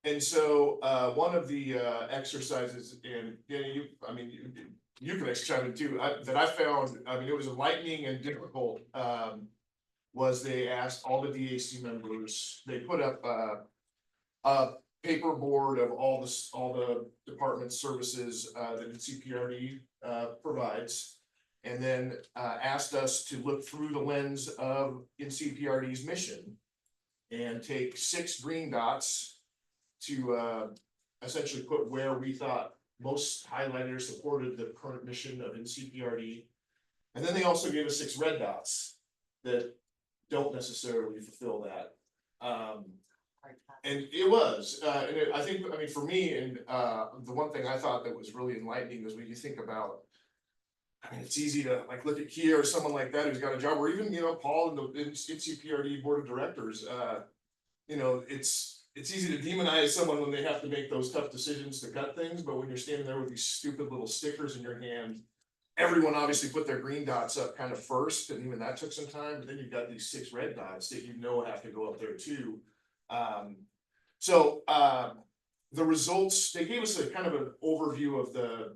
And so one of the exercises, and Danny, you can chime in too, that I found, it was enlightening and difficult, was they asked all the DAC members, they put up a paper board of all the department services that NCPRD provides. And then asked us to look through the lens of NCPRD's mission and take 6 green dots to essentially put where we thought most highlighted or supported the current mission of NCPRD. And then they also gave us 6 red dots that don't necessarily fulfill that. And it was, I think, for me, and the one thing I thought that was really enlightening was when you think about, it's easy to like look at Kia or someone like that who's got a job, or even, Paul and the NCPRD board of directors, it's easy to demonize someone when they have to make those tough decisions to cut things, but when you're standing there with these stupid little stickers in your hand, everyone obviously put their green dots up kind of first, and even that took some time, but then you've got these 6 red dots that have to go up there too. The results, they gave us a kind of an overview of the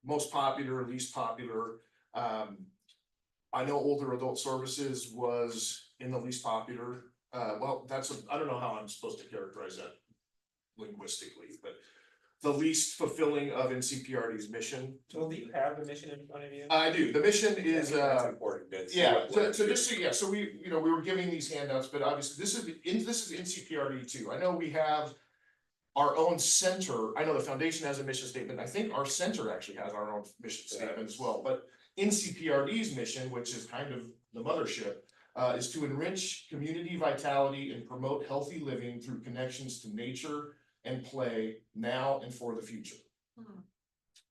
most popular, least popular. I know older adult services was in the least popular. Well, I don't know how I'm supposed to characterize that linguistically, but the least fulfilling of NCPRD's mission. So do you have the mission in front of you? I do. The mission is That's important, that Yeah, so just so, yeah, so we, you know, we were giving these handouts, but obviously this is NCPRD too. I know we have our own center. I know the foundation has a mission statement. I think our center actually has our own mission statement as well, but NCPRD's mission, which is kind of the mothership, is to enrich community vitality and promote healthy living through connections to nature and play now and for the future.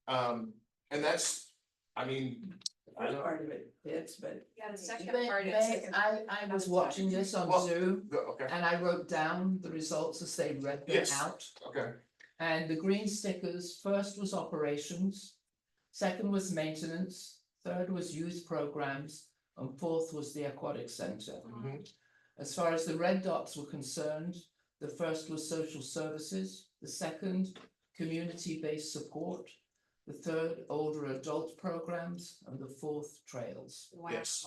And that's, I mean, I First don't, part of it fits, but Yeah, the second They- part they- is. I was watching this on Well, Zoom okay, and I wrote down the results as they read them Yes. out. okay, And the green stickers, first was operations, second was maintenance, third was youth programs, and fourth was the aquatic center. mhm, As far as the red dots were concerned, the first was social services, the second, community-based support, the third, older adult programs, and the fourth, trails, Wow. yes.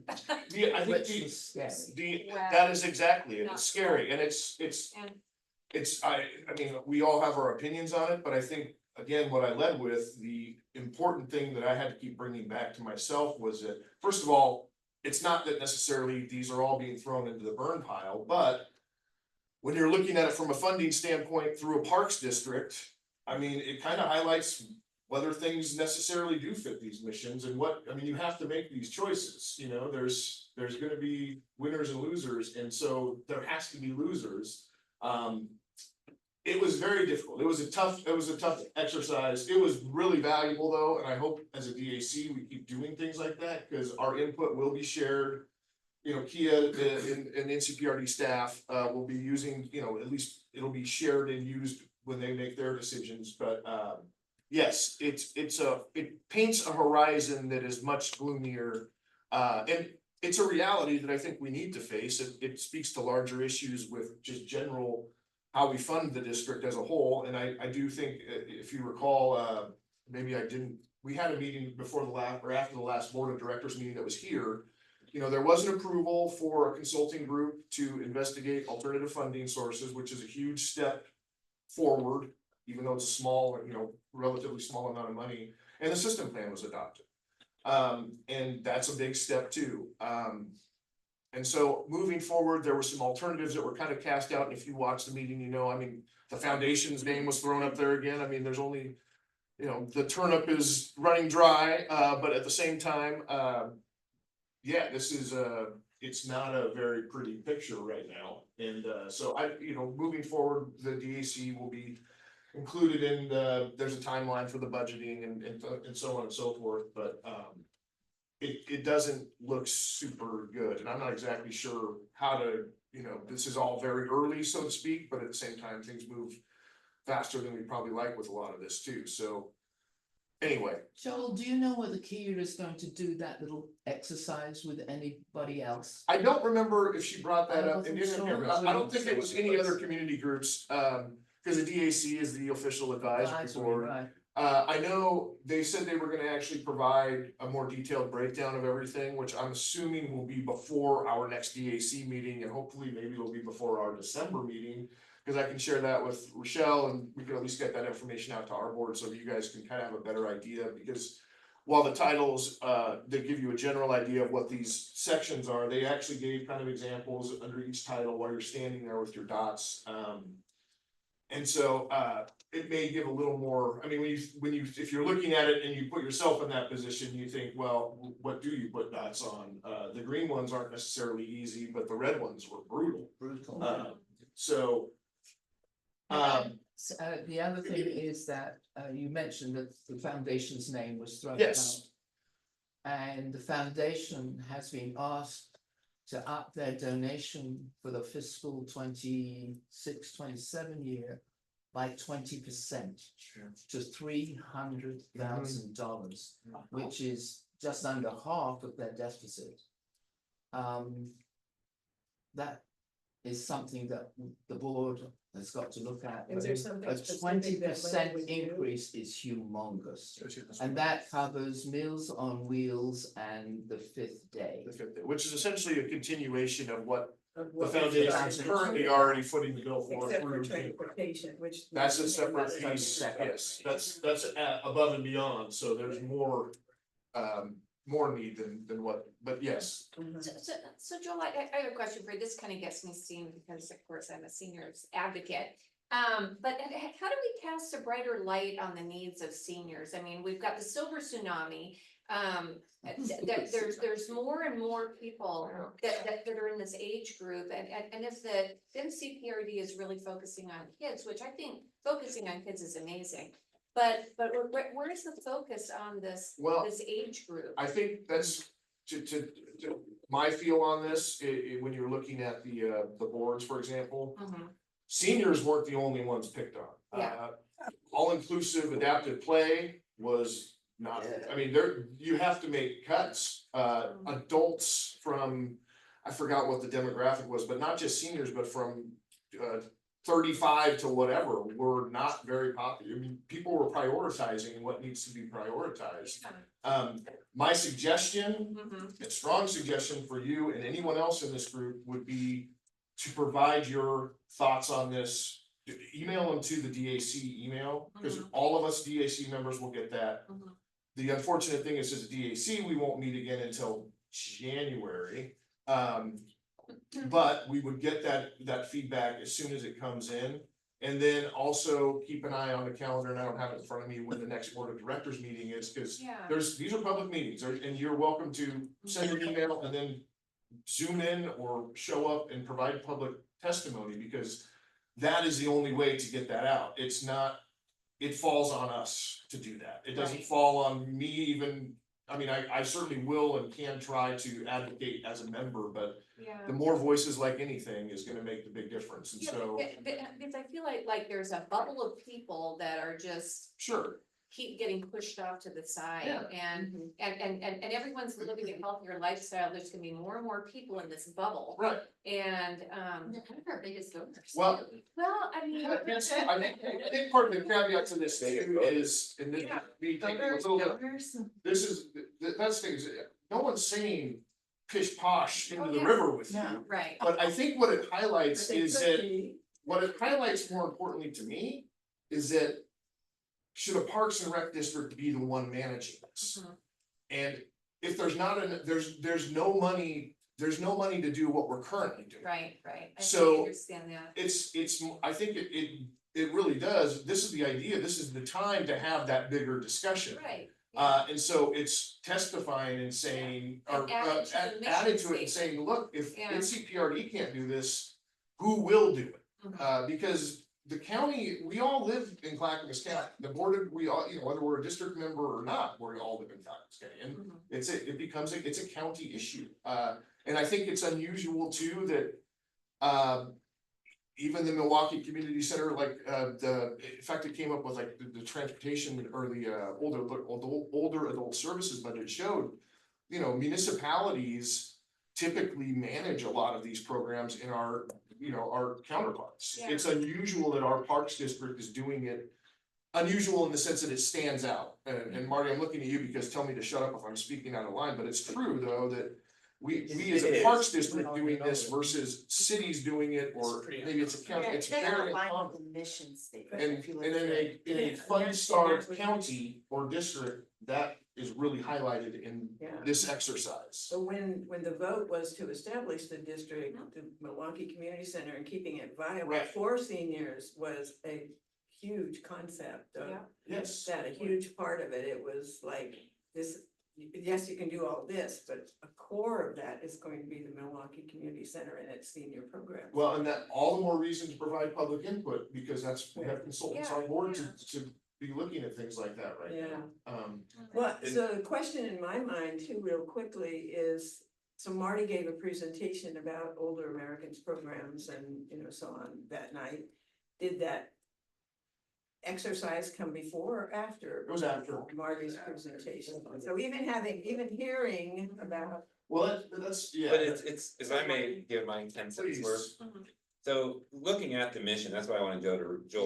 I think which was scary. Wow. that is exactly it. Not It's scary and And I mean, we all have our opinions on it, but I think, again, what I led with, the important thing that I had to keep bringing back to myself was that, first of all, it's not that necessarily these are all being thrown into the burn pile, but when you're looking at it from a funding standpoint through a parks district, I mean, it kind of highlights whether things necessarily do fit these missions and what, I mean, you have to make these choices, you know, there's gonna be winners and losers, and so there has to be losers. It was very difficult. It was a tough exercise. It was really valuable though, and I hope as a DAC, we keep doing things like that, because our input will be shared. You know, Kia and NCPRD staff will be using, you know, at least it'll be shared and used when they make their decisions, but yes, it paints a horizon that is much gloomier. And it's a reality that I think we need to face. It speaks to larger issues with just general how we fund the district as a whole, and I do think, if you recall, maybe I didn't, we had a meeting before the last, or after the last board of directors meeting that was here. You know, there was an approval for a consulting group to investigate alternative funding sources, which is a huge step forward, even though it's a small, you know, relatively small amount of money, and the system plan was adopted. And that's a big step too. And so moving forward, there were some alternatives that were kind of cast out, and if you watch the meeting, you know, I mean, the foundation's name was thrown up there again. I mean, there's only, you know, the turnip is running dry, but at the same time, yeah, this is it's not a very pretty picture right now. And so you know, moving forward, the DAC will be included in there's a timeline for the budgeting and so on and so forth, but it doesn't look super good, and I'm not exactly sure how to, you know, this is all very early, so to speak, but at the same time, things move faster than we probably like with a lot of this too, so anyway. Joel, do you know whether Kia is going to do that little exercise with anybody else? I don't remember if she brought that I up, wasn't and sure. I don't think it was any other community groups, because the DAC is the official advisory board. Right. I know they said they were gonna actually provide a more detailed breakdown of everything, which I'm assuming will be before our next DAC meeting, and hopefully maybe it'll be before our December meeting. Cause I can share that with Rochelle, and we can at least get that information out to our board, so you guys can kind of have a better idea, because while the titles, they give you a general idea of what these sections are, they actually gave kind of examples under each title while you're standing there with your dots. And so, it may give a little more, I mean, if you're looking at it and you put yourself in that position, you think, well, what do you put dots on? The green ones aren't necessarily easy, but the red ones were brutal. So. The other thing is that you mentioned that the foundation's name was thrown out. Yes. And the foundation has been asked to up their donation for the fiscal 26-27 year by 20% to $300,000, which is just under half of their deficit. That is something that the board has got to look at. Is there something A specific that 20% would do? increase is humongous, and that covers Meals on Wheels and the fifth day. Which is essentially a continuation of what Of the what foundation was is done? currently already footing the bill for. Except for transportation, which. That's a separate piece, yes, that's above and beyond, so there's more, more need than what, but yes. So Joel, I have a question for you. This kind of gets me steamed because of course I'm a seniors advocate. But how do we cast a brighter light on the needs of seniors? I mean, we've got the silver tsunami. There's more and more people that are in this age group and if the NCPRD is really focusing on kids, which I think focusing on kids is amazing. But where's the focus on this, Well, this age group? I think that's to my feel on this, when you're looking at the boards, for example. Mhm. Seniors weren't the only ones picked on. Yeah. All-inclusive adaptive play was not, I mean, you have to make cuts. Adults from, I forgot what the demographic was, but not just seniors, but from 35 to whatever, were not very popular. I mean, people were prioritizing what needs to be prioritized. My suggestion, Mhm. a strong suggestion for you and anyone else in this group would be to provide your thoughts on this. Email them to the DAC email, because all of us DAC members will get that. Mhm. The unfortunate thing is, as a DAC, we won't meet again until January. But we would get that feedback as soon as it comes in. And then also keep an eye on the calendar, and I don't have it in front of me when the next board of directors meeting is, because Yeah. these are public meetings, and you're welcome to send an email and then zoom in or show up and provide public testimony, because that is the only way to get that out. It's not, it falls on us to do that. It doesn't Right. fall on me even, I mean, I certainly will and can try to advocate as a member, but Yeah. the more voices, like anything, is gonna make the big difference, and Yeah, so, because I feel like there's a bubble of people that are just sure. keep getting pushed off to the side Yeah. and everyone's living a healthier lifestyle. There's gonna be more and more people in this bubble. Right. And, They're kind of our biggest donors. Well, well, I mean. I think part of the caveat to this too is, and this, me taking a little bit, this is, that's the thing, is no one's saying pish posh into Oh, the yeah. river with Yeah. you. Right. But I think what it highlights is that, what it highlights more importantly to me, is that should a Parks and Rec district be the one managing this? Mhm. And if there's not there's no money to do what we're currently doing. Right. I So, understand that. I think it really does, this is the idea, this is the time to have that bigger discussion. Right. And so it's testifying and saying, or And adding to the mission adding to it and statement. saying, look, if Yeah. NCPRD can't do this, who will do it? Mhm. Because the county, we all live in Clackamas County, the board of, we all, whether we're a district member or not, we all live in Clackamas County, and Mhm. it's a county issue. And I think it's unusual too that, even the Milwaukie Community Center, like, in fact, it came up with like the transportation or the, older adult services budget showed, municipalities typically manage a lot of these programs in our, our counterparts. Yeah. It's unusual that our parks district is doing it, unusual in the sense that it stands out. And Marty, I'm looking at you because tell me to shut up if I'm speaking out of line, but it's true though that we as a parks district doing this versus cities doing it, or maybe it's a county, it's very common. The mission statement. And in a fund-starved county or district, that is really highlighted in Yeah. this exercise. So when the vote was to establish the district, the Milwaukie Community Center, and keeping it viable Right. for seniors was a huge concept. Yeah. Yes. That a huge part of it, it was like this, yes, you can do all this, but a core of that is going to be the Milwaukie Community Center and its senior program. Well, and that, all the more reason to provide public input, because we have consultants on board to be looking at things like that right now. Well, so the question in my mind too, real quickly, is, so Marty gave a presentation about older Americans programs and, so on that night. Did that exercise come before or after? It was after. Marty's presentation. So even hearing about. Well, that's, yeah. But it's, if I may give my 10 cents worth. Mhm. So looking at the mission, that's why I wanted Joel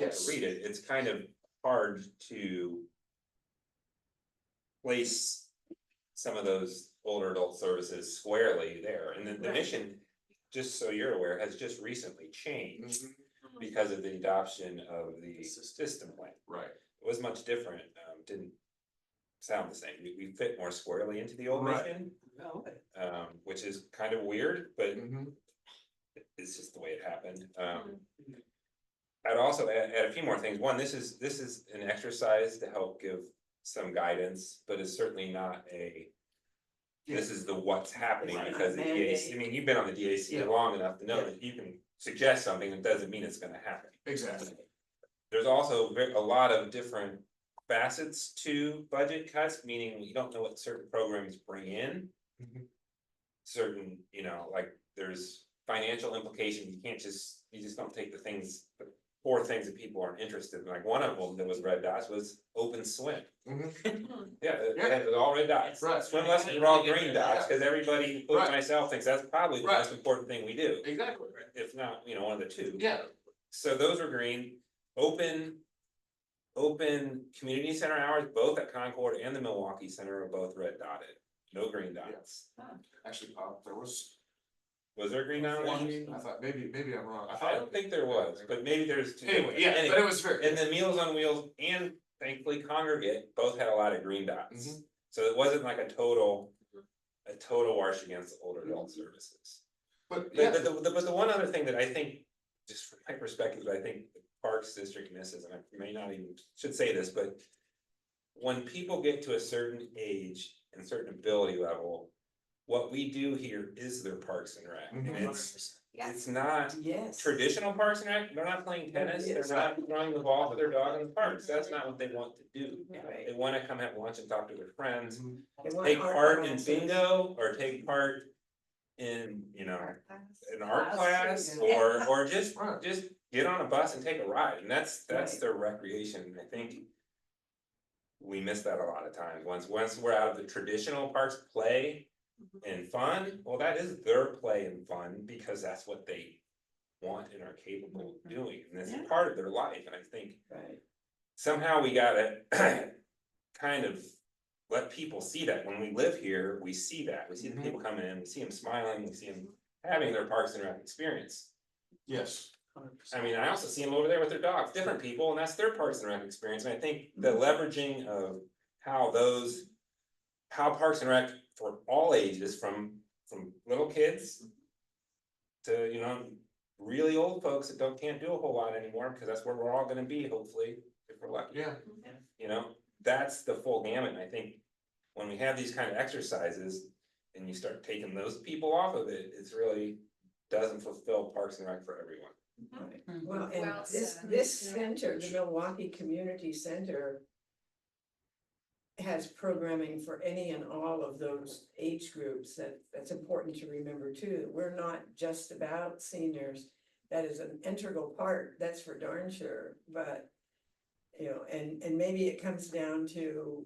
to Yes. read it, it's kind of hard to place some of those older adult services squarely there, and then the Right. mission, just so you're aware, has just recently changed because of the adoption of the system plan. Right. It was much different, didn't sound the same. We fit more squarely into the old Right. mission. Which is kind of weird, but Mhm. it's just the way it happened. I'd also add a few more things. One, this is an exercise to help give some guidance, but it's certainly not this is the what's happening Right. because the DAC, I mean, you've been on the DAC Yeah. long enough to know Yeah. that you can suggest something, it doesn't mean it's gonna happen. Exactly. There's also a lot of different facets to budget cuts, meaning we don't know what certain programs bring in. Mhm. Certain, like there's financial implications, you just don't take the 4 things that people aren't interested in, like one of them that was red dots was open swim. Mhm. Yeah, it Yeah. had all red dots, Right. swim lessons were all green dots, cause everybody, including Right. myself, thinks that's probably the Right. most important thing we do. Exactly. If not, one of the two. Yeah. So those were green, open community center hours, both at Concord and the Milwaukie Center are both red dotted, no green dots. Actually, there was Was there a green dot? one, I thought, maybe I'm wrong. I don't think there was, but maybe there's two. Anyway, yeah, but it was very. And then Meals on Wheels and thankfully Congregate both had a lot of green dots. Mhm. So it wasn't like a total wash against older adult services. But But, yeah, but the one other thing that I think, just from my perspective, I think the Parks District misses, and I may not even, should say this, but when people get to a certain age and certain ability level, what we do here is their Parks and Rec. And it's not Yes. traditional Parks and Rec, they're not playing tennis, they're not throwing the ball with their dog in the parks, that's not what they want to do. Right. They wanna come have lunch and talk to their friends, They want take art part in classes. bingo, or take part in, an art class, Yeah. or just Right. get on a bus and take a ride, and that's Right. their recreation, I think. We miss that a lot of times, once we're out of the traditional parks play and fun, well, that is their play and fun, because that's what they want and are capable of doing, and it's Yeah. part of their life, and I think Right. somehow we gotta kind of let people see that. When we live here, we see that, we see the people coming in, we see them smiling, we see them having their Parks and Rec experience. yes. I mean, I also see them over there with their dogs, different people, and that's their Parks and Rec experience, and I think the leveraging of how Parks and Rec for all ages, from little kids to, really old folks that can't do a whole lot anymore, because that's where we're all gonna be, hopefully, if we're lucky. Yeah. That's the full gamut, and I think when we have these kind of exercises and you start taking those people off of it, it's really doesn't fulfill Parks and Rec for everyone. Well, and Well this said. center, the Milwaukee Community Center, has programming for any and all of those age groups. That's important to remember too. We're not just about seniors. That is an integral part, that's for darn sure, but. And maybe it comes down to,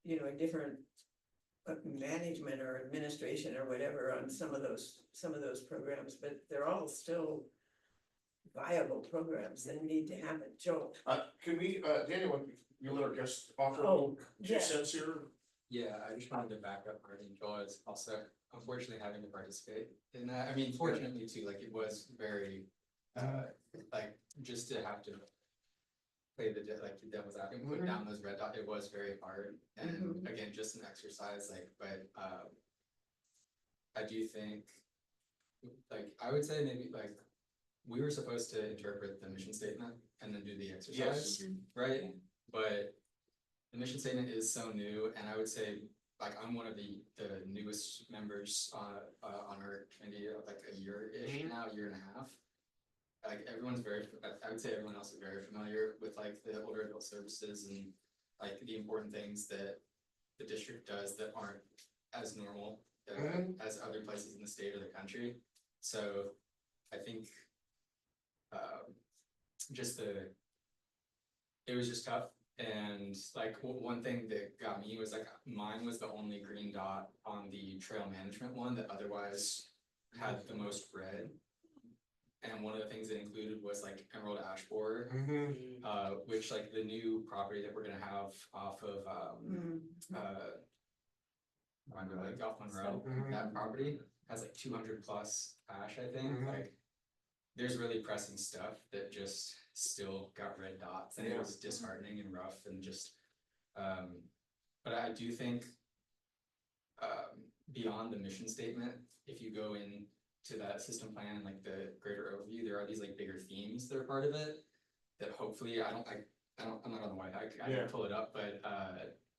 a different management or administration or whatever on some of those programs, but they're all still viable programs that need to happen. Joel? Can we, Daniel, you let our guests offer Oh, two yeah. cents here? Yeah, I just wanted to back up Marty. Joel is also unfortunately having to participate in that. I mean, fortunately too, like it was very, like just to have to play the devil's advocate, put down those red dots, it was very hard. And again, just an exercise, but I do think, I would say maybe we were supposed to interpret the mission statement and then do the exercise, right? But the mission statement is so new, and I would say, I'm one of the newest members on our committee, a year-ish now, a year and a half. Everyone's I would say everyone else is very familiar with the older adult services and the important things that the district does that aren't as normal as other places in the state or the country. So I think it was just tough. And one thing that got me was mine was the only green dot on the trail management one that otherwise had the most red. And one of the things it included was Emerald Ash Borer, which the new property that we're gonna have off of off Monroe, that property has 200 plus ash, I think. There's really pressing stuff that just still got red dots, and it was disheartening and rough, and just but But I do think. Beyond the mission statement, if you go into that system plan and like the greater overview, there are these like bigger themes that are part of it. That hopefully, I'm not on the white, I Yeah. can pull it up, but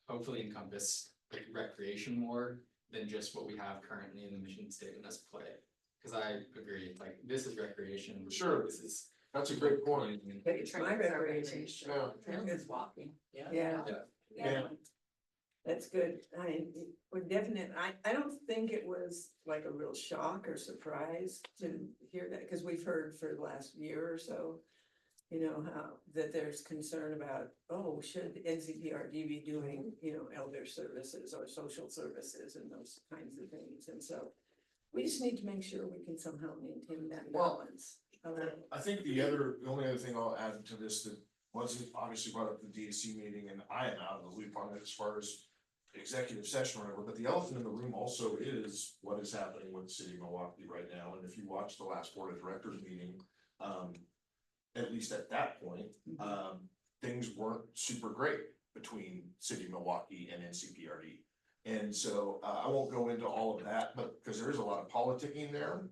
hopefully encompass like recreation more than just what we have currently in the mission statement as play. Cause I agree, like this is recreation. Sure. This is. That's a great point. It's my recreation. Yeah. It's walking. Yeah. Yeah. That's good. We're definite, I don't think it was like a real shock or surprise to hear that, because we've heard for the last year or so. You know, how, that there's concern about, oh, should NCPRD be doing, you know, elder services or social services and those kinds of things, and so. We just need to make sure we can somehow maintain that Well, balance. I think the only other thing I'll add to this that wasn't obviously brought up at the DAC meeting, and I am out of the loop on it as far as executive session or whatever, but the elephant in the room also is what is happening with the city of Milwaukee right now. And if you watch the last board of directors meeting, at least at that point, things weren't super great between city of Milwaukee and NCPRD. And so I won't go into all of that, but because there is a lot of politicking there,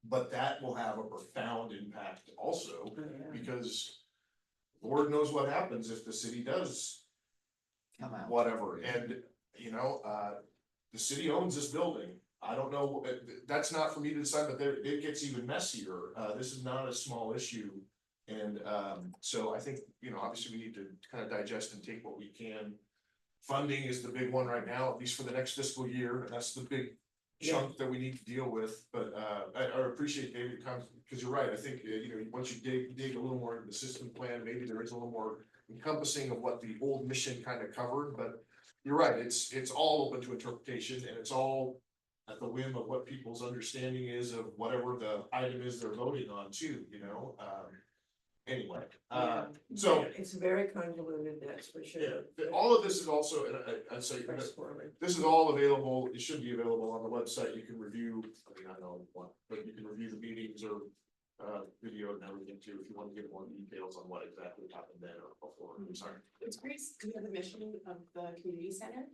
but that will have a profound impact also, because Lord knows what happens if the city does Come out. whatever. And, you know, the city owns this building. I don't know, that's not for me to decide, but there, it gets even messier. This is not a small issue. And so I think, you know, obviously we need to kind of digest and take what we can. Funding is the big one right now, at least for the next fiscal year, and that's the big chunk that we need to deal with. But I appreciate David comments, because you're right. I think, you know, once you dig a little more into the system plan, maybe there is a little more encompassing of what the old mission kind of covered. But you're right, it's all open to interpretation, and it's all at the whim of what people's understanding is of whatever the item is they're voting on too, you know. Anyway, so It's very convoluted, that's for sure. yeah, all of this is also, and I'd say this is all available. It should be available on the website. You can review. I mean, I know one, but you can review the meetings or video and everything too if you want to get more details on what exactly happened then or before. I'm sorry. It's great to hear the mission of the community center.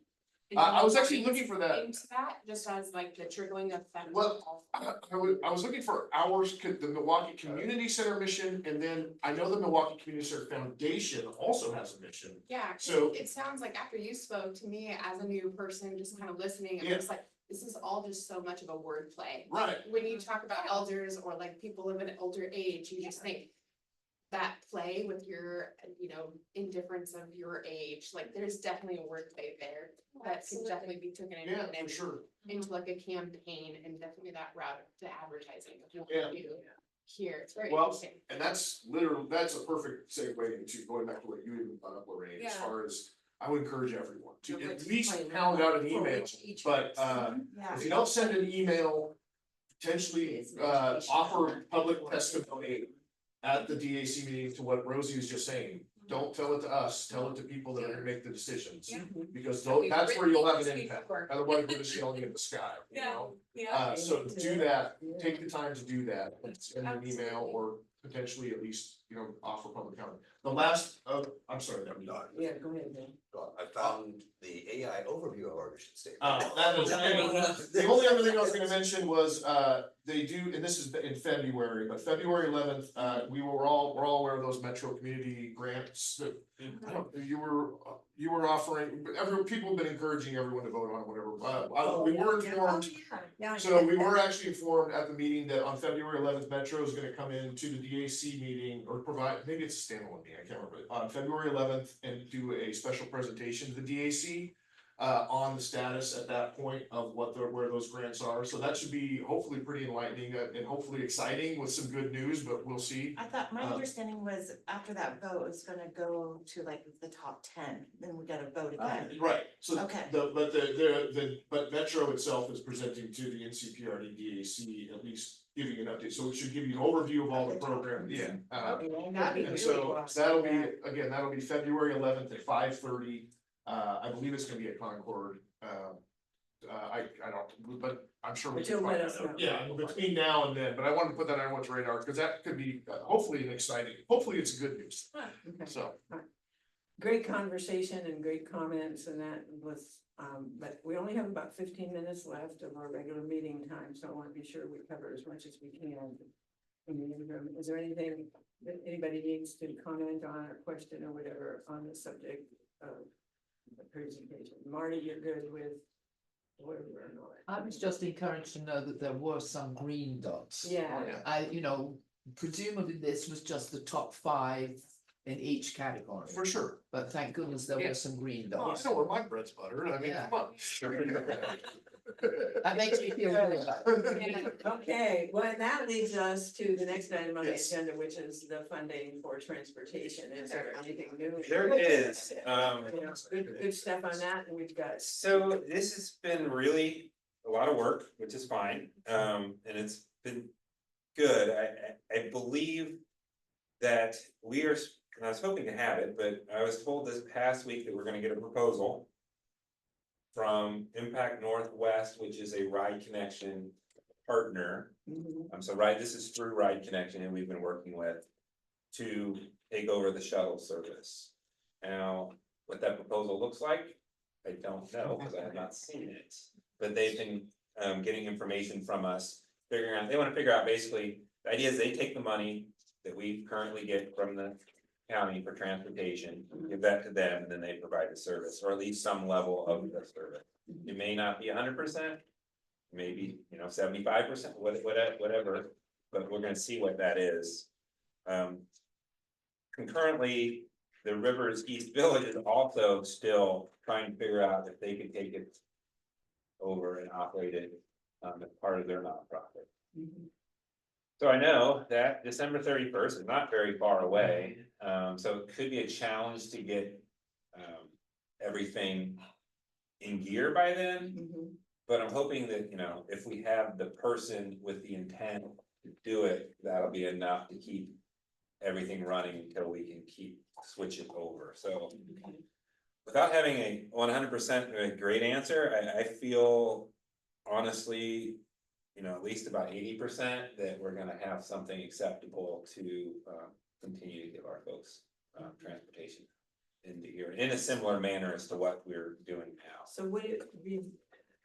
I was actually looking for that. Into that, just as like the trickling effect. Well, I was looking for the Milwaukie Community Center mission, and then I know the Milwaukie Community Center Foundation also has a mission. Yeah, 'cause So- it sounds like after you spoke to me as a new person, just kind of listening, I'm Yeah. just like, this is all just so much of a wordplay. Right. When you talk about elders or like people of an older age, you just think that play with your, you know, indifference of your age, like there's definitely a wordplay there that can definitely be taken Yeah, for into, sure. into like a campaign and definitely that route to advertising. of what Yeah. we do here, it's very Well, interesting. and that's a perfect segue into going back to what you even brought up, Lorraine, as far as I would encourage everyone to at least pound out an email. But if you don't send an email, potentially offer public testimony at the DAC meeting to what Rosie was just saying. Don't tell it to us, tell it to people that are gonna make the decisions, because that's where you'll have an impact. Otherwise, we're just yelling at the sky, you know? So do that, take the time to do that, send an email or potentially at least, you know, offer public comment. The last, I'm sorry, that was done. Yeah, go ahead, Dan. I found the AI overview of our mission statement. That is, the only other thing I was gonna mention was, they do, and this is in February, but February 11th, we're all aware of those Metro Community grants that you were offering, people have been encouraging everyone to vote on whatever, we were informed. So we were actually informed at the meeting that on February 11th, Metro is gonna come in to the DAC meeting or provide, maybe it's a standalone meeting, I can't remember, on February 11th and do a special presentation to the DAC on the status at that point of where those grants are. So that should be hopefully pretty enlightening and hopefully exciting with some good news, but we'll see. I thought, my understanding was after that vote, it's gonna go to like the top 10, then we gotta vote again. Right, so Okay. but Metro itself is presenting to the NCPRD DAC, at least giving an update, so it should give you an overview of all the programs, yeah. And so that'll be February 11th at 5:30. I believe it's gonna be at Concord. I don't, but I'm sure we But can you'll find let us that out. know. Yeah, between now and then, but I wanted to put that on everyone's radar, because that could be hopefully an exciting, hopefully it's good news, Okay. so. great conversation and great comments and that was, but we only have about 15 minutes left of our regular meeting time, so I want to be sure we cover as much as we can. In the interim, is there anything that anybody needs to comment on or question or whatever on the subject of the presentation? Marty, you're good with whatever or not? I was just encouraged to know that there were some green dots. Yeah. Presumably this was just the top 5 in each category. For sure. But thank goodness there were some green Oh, I dots. know where my bread's buttered, I mean, Yeah. come on. That makes me feel good about it. Okay, well, that leads us to the next item on the Yes. agenda, which is the funding for transportation. Is there anything new? There is, Good stuff on that, and we've got. so this has been really a lot of work, which is fine, and it's been good, I believe. That we are, and I was hoping to have it, but I was told this past week that we're gonna get a proposal. From Impact Northwest, which is a ride connection partner. So this is through Ride Connection and we've been working with. To take over the shuttle service. Now, what that proposal looks like, I don't know, because I have not seen it. But they've been getting information from us, they wanna figure out basically, the idea is they take the money. That we currently get from the county for transportation, give that to them, and then they provide the service, or at least some level of the service. It may not be 100%, maybe, 75%, whatever, but we're gonna see what that is. Concurrently, the Rivers East Village is also still trying to figure out if they can take it over and operate it, as part of their nonprofit. So I know that December 31st is not very far away, so it could be a challenge to get everything in gear by then. But I'm hoping that, if we have the person with the intent to do it, that'll be enough to keep everything running until we can switch it over, so. Without having a 100% great answer, I feel honestly. At least about 80% that we're gonna have something acceptable to continue to give our folks transportation into here in a similar manner as to what we're doing now. So would it be,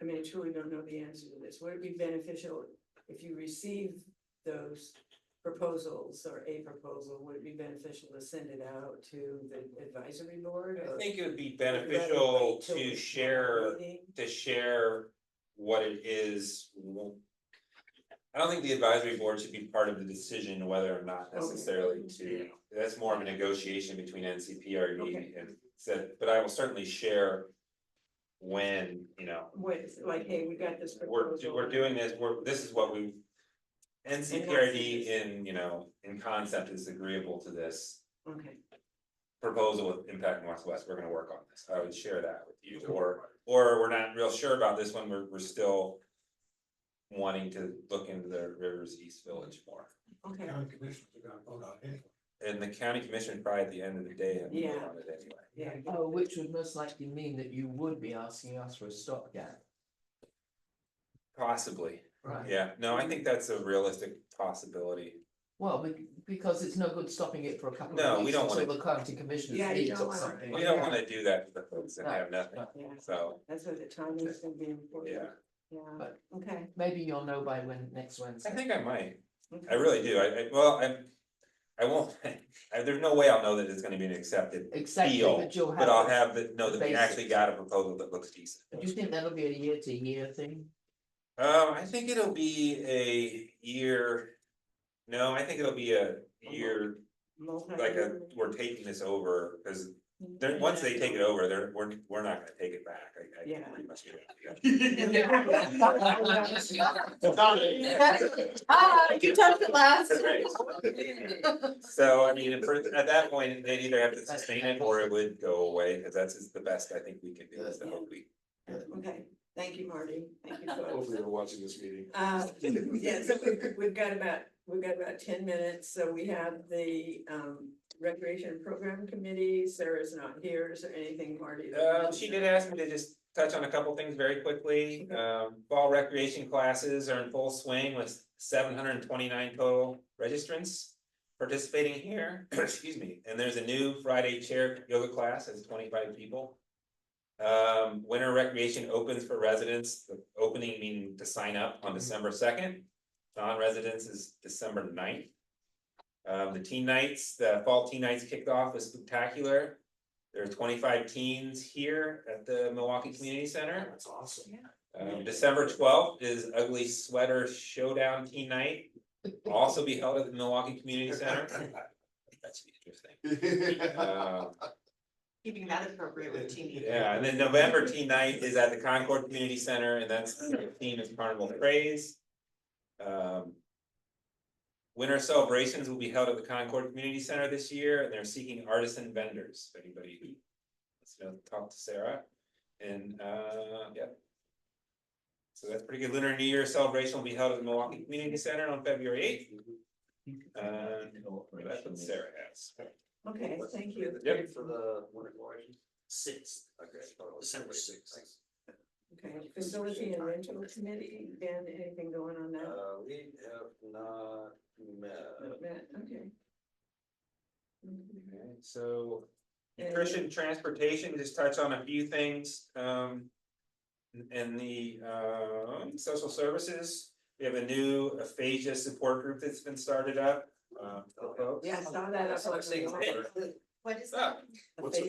I mean, I truly don't know the answer to this, would it be beneficial if you receive those proposals or a proposal, would it be beneficial to send it out to the advisory board? I or think it would be rather wait beneficial till to it's share meeting? what it is. I don't think the advisory board should be part of the decision whether or not necessarily to, that's more of a negotiation between NCPRD Okay. and said, but I will certainly share. When, With, like, hey, we got this we're proposal. doing this, this is what we. NCPRD in concept is agreeable to this Okay, proposal with Impact Northwest, we're gonna work on this, I would share that with you, or we're not real sure about this one, we're still. Wanting to look into the Rivers East Village more, okay. County commissioners are gonna vote on it anyway. and the county commission probably at the end of the day have to vote Yeah. on it anyway. Yeah. Which would most likely mean that you would be asking us for a stopgap. Possibly, Right. yeah, no, I think that's a realistic possibility. Well, because it's no good stopping it for a couple No, of we weeks don't until wanna- the county commissioners Yeah, you meet don't or wanna- something. We like don't that. wanna do that to the folks that have nothing, Yeah, so, that's where the timing's gonna be important. yeah, Yeah, But- okay. Maybe you'll know by next I Wednesday. think I might, okay. I really do, I won't, there's no way I'll know that it's gonna be an accepted Exactly, deal, but you'll have. but I'll the- have know that we actually basics. got a proposal that looks decent. Do you think that'll be a year-to-year thing? I think it'll be a year. No, I think it'll be a year, we're taking this over, cause once they take it over, we're not gonna take it back, I Yeah. pretty much You took the last. So, I mean, at that point, they'd either have to sustain it or it would go away, cause that's the best I think we can do, is to hope we. Okay, thank you, Marty, thank you, folks. Hopefully they're watching this meeting. Yeah, so we've got about 10 minutes, so we have the recreation program committee, Sarah's not here, is there anything, Marty? that- She did ask me to just touch on a couple things very quickly. Fall recreation classes are in full swing with 729 total registrants. participating here, excuse me, and there's a new Friday chair yoga class, that's 25 people. Winter recreation opens for residents, the opening meaning to sign up on December 2nd. Non-residents is December 9th. The teen nights, the fall teen nights kicked off with spectacular. There are 25 teens here at the Milwaukie Community Center. That's awesome. December 12th is Ugly Sweater Showdown Teen Night, also be held at the Milwaukie Community Center. That should be interesting. Keeping that appropriate with teen. Yeah, and then November teen night is at the Concord Community Center, and that's the theme is Carnival Craze. Winter celebrations will be held at the Concord Community Center this year, and they're seeking artisan vendors, if anybody who wants to talk to Sarah. And yeah. So that's pretty good. Lunar New Year celebration will be held at the Milwaukie Community Center on February 8th. That's what Sarah has. Okay, thank you. Yep. For the winter celebration? 6th, Okay. December 6th. Thanks. Okay, facility and rental committee, Ben, anything going on that? We have not met. Matt, okay. Okay, so nutrition, transportation, just touch on a few things. In the social services, we have a new aphasia support group that's been started up. For folks. Yeah, I saw that. I saw it. What is that? What's a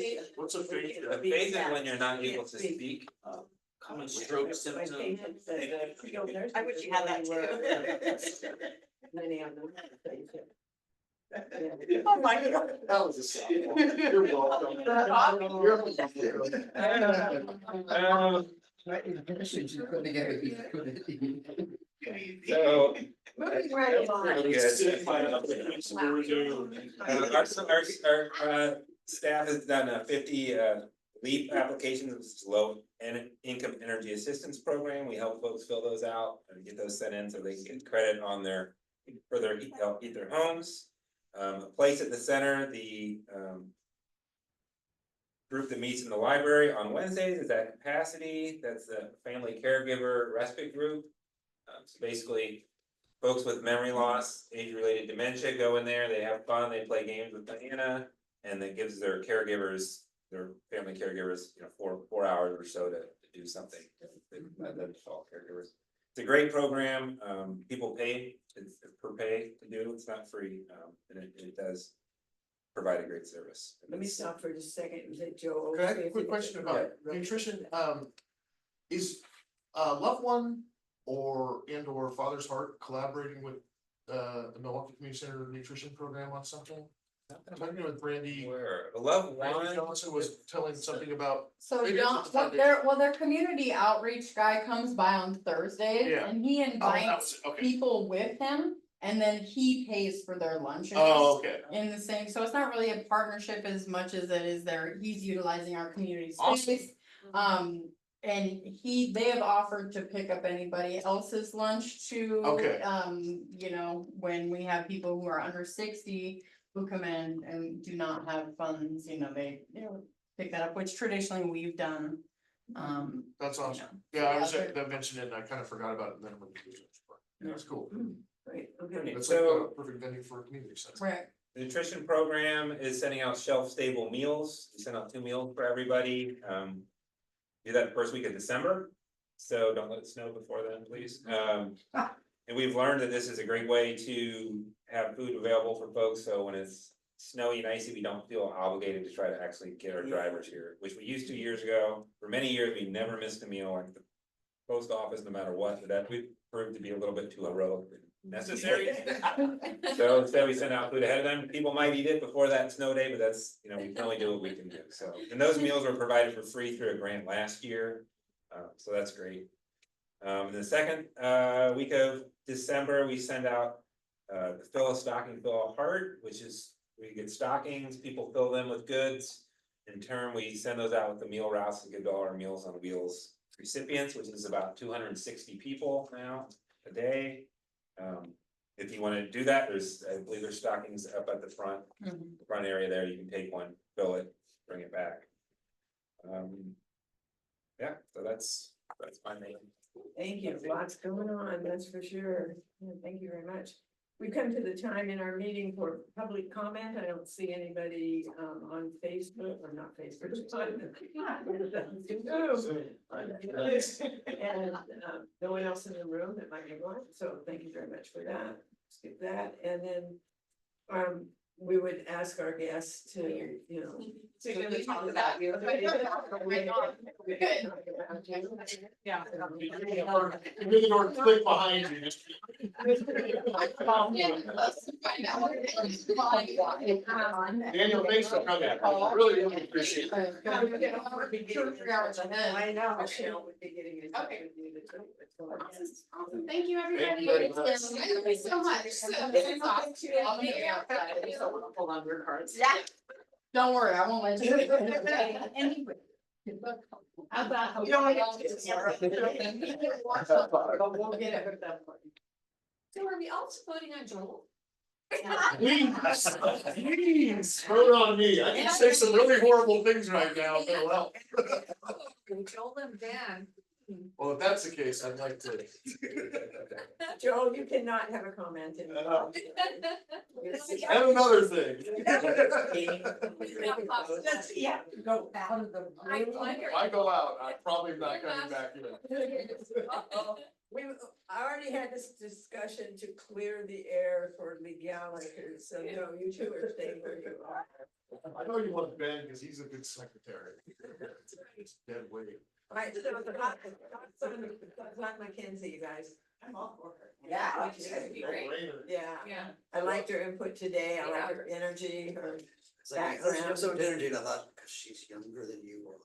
phase? Aphasia is when you're not able to speak. Common stroke symptoms. I wish you had that too. Many of them. Oh my God. That was a sad one. You're welcome. You're gonna get it. So. Moving right along. Pretty good. Our staff has done 50 LEAP applications, which is low income energy assistance program. We help folks fill those out and get those sent in so they can get credit on their for their heat their homes. A place at the center, the group that meets in the library on Wednesdays is at capacity. That's the family caregiver respite group. So basically, folks with memory loss, age-related dementia go in there, they have fun, they play games with Diana, and that gives their caregivers, their family caregivers, 4 hours or so to do something. That's all caregivers. It's a great program, people pay, it's per pay to do, it's not free, and it does provide a great service. Let me stop for just a second and say, Joe. Can I have a quick question about nutrition? Is Loved One or Father's Heart collaborating with the Milwaukie Community Center Nutrition Program on something? I'm talking with Brandy. Where, the Loved Randy One, Johnson was telling something about. So Maybe John, it's not their community outreach guy comes by on Thursdays Yeah. and he Oh, that invites was, okay. people with him. And then he pays for their lunches. Oh, okay. In the same, so it's not really a partnership as much as it is he's utilizing our community Awesome. space. And they have offered to pick up anybody else's lunch too. Okay. When we have people who are under 60 who come in and do not have funds, they pick that up, which traditionally we've done. That's awesome. Yeah. Yeah, I was, Yeah, I mentioned it, and I kind of forgot about it, and then when you did it. That's cool. Right, okay. It's like So- a perfect venue for a community center. Right. the nutrition program is sending out shelf-stable meals, we send out 2 meals for everybody, do that the first week of December, so don't let it snow before then, please. And we've learned that this is a great way to have food available for folks, so when it's snowy and icy, we don't feel obligated to try to actually get our drivers here, which we used 2 years ago. For many years, we never missed a meal like the post office, no matter what, but that we proved to be a little bit too heroic and necessary. So instead, we send out food ahead of time. People might eat it before that snow day, but that's, we can only do what we can do. So, and those meals were provided for free through a grant last year. So that's great. The second week of December, we send out the fill a stocking, fill a heart, which is we get stockings, people fill them with goods. In turn, we send those out with the meal routes and give to all our Meals on Wheels recipients, which is about 260 people now a day. If you want to do that, I believe there's stockings up at the front area there. You can take one, fill it, bring it back. Yeah, so that's my name. Thank you, lots going on, that's for sure. Yeah, thank you very much. we come to the time in our meeting for public comment. I don't see anybody on Facebook, or not Facebook. And no one else in the room that might be on, so thank you very much for that. Skip that, and then we would ask our guests to, you know. We're gonna talk about you. Yeah. You're the door click behind you. Daniel, thanks for coming. Really appreciate it. I know. Michelle would be getting in touch Okay. with you to tell you what's going on. Awesome. Thank you, everybody. very much. Thank you so much. I'll be here. Pull on your cards. Yeah. Don't worry, I won't let you. Anyway. How about? You don't have to. But we'll get it hooked up for you. So are we also voting on Joel? Please, vote on me. I can say some really horrible things right now, but well. Joel and Ben. Well, if that's the case, I'd like to. Joe, you cannot have a comment in. And another thing. Yeah, go out of the room. If I go out, I'm probably not coming back in. I already had this discussion to clear the air for legality, so no, you two are staying where you are. I know you want Ben because he's a good secretary. It's dead weight. Right, so the hot Mackenzie, you guys. I'm all for her. Yeah. Yeah, I liked her input today, I liked her energy, her It's like, you have so much background. energy, and I thought, cause she's younger than you are.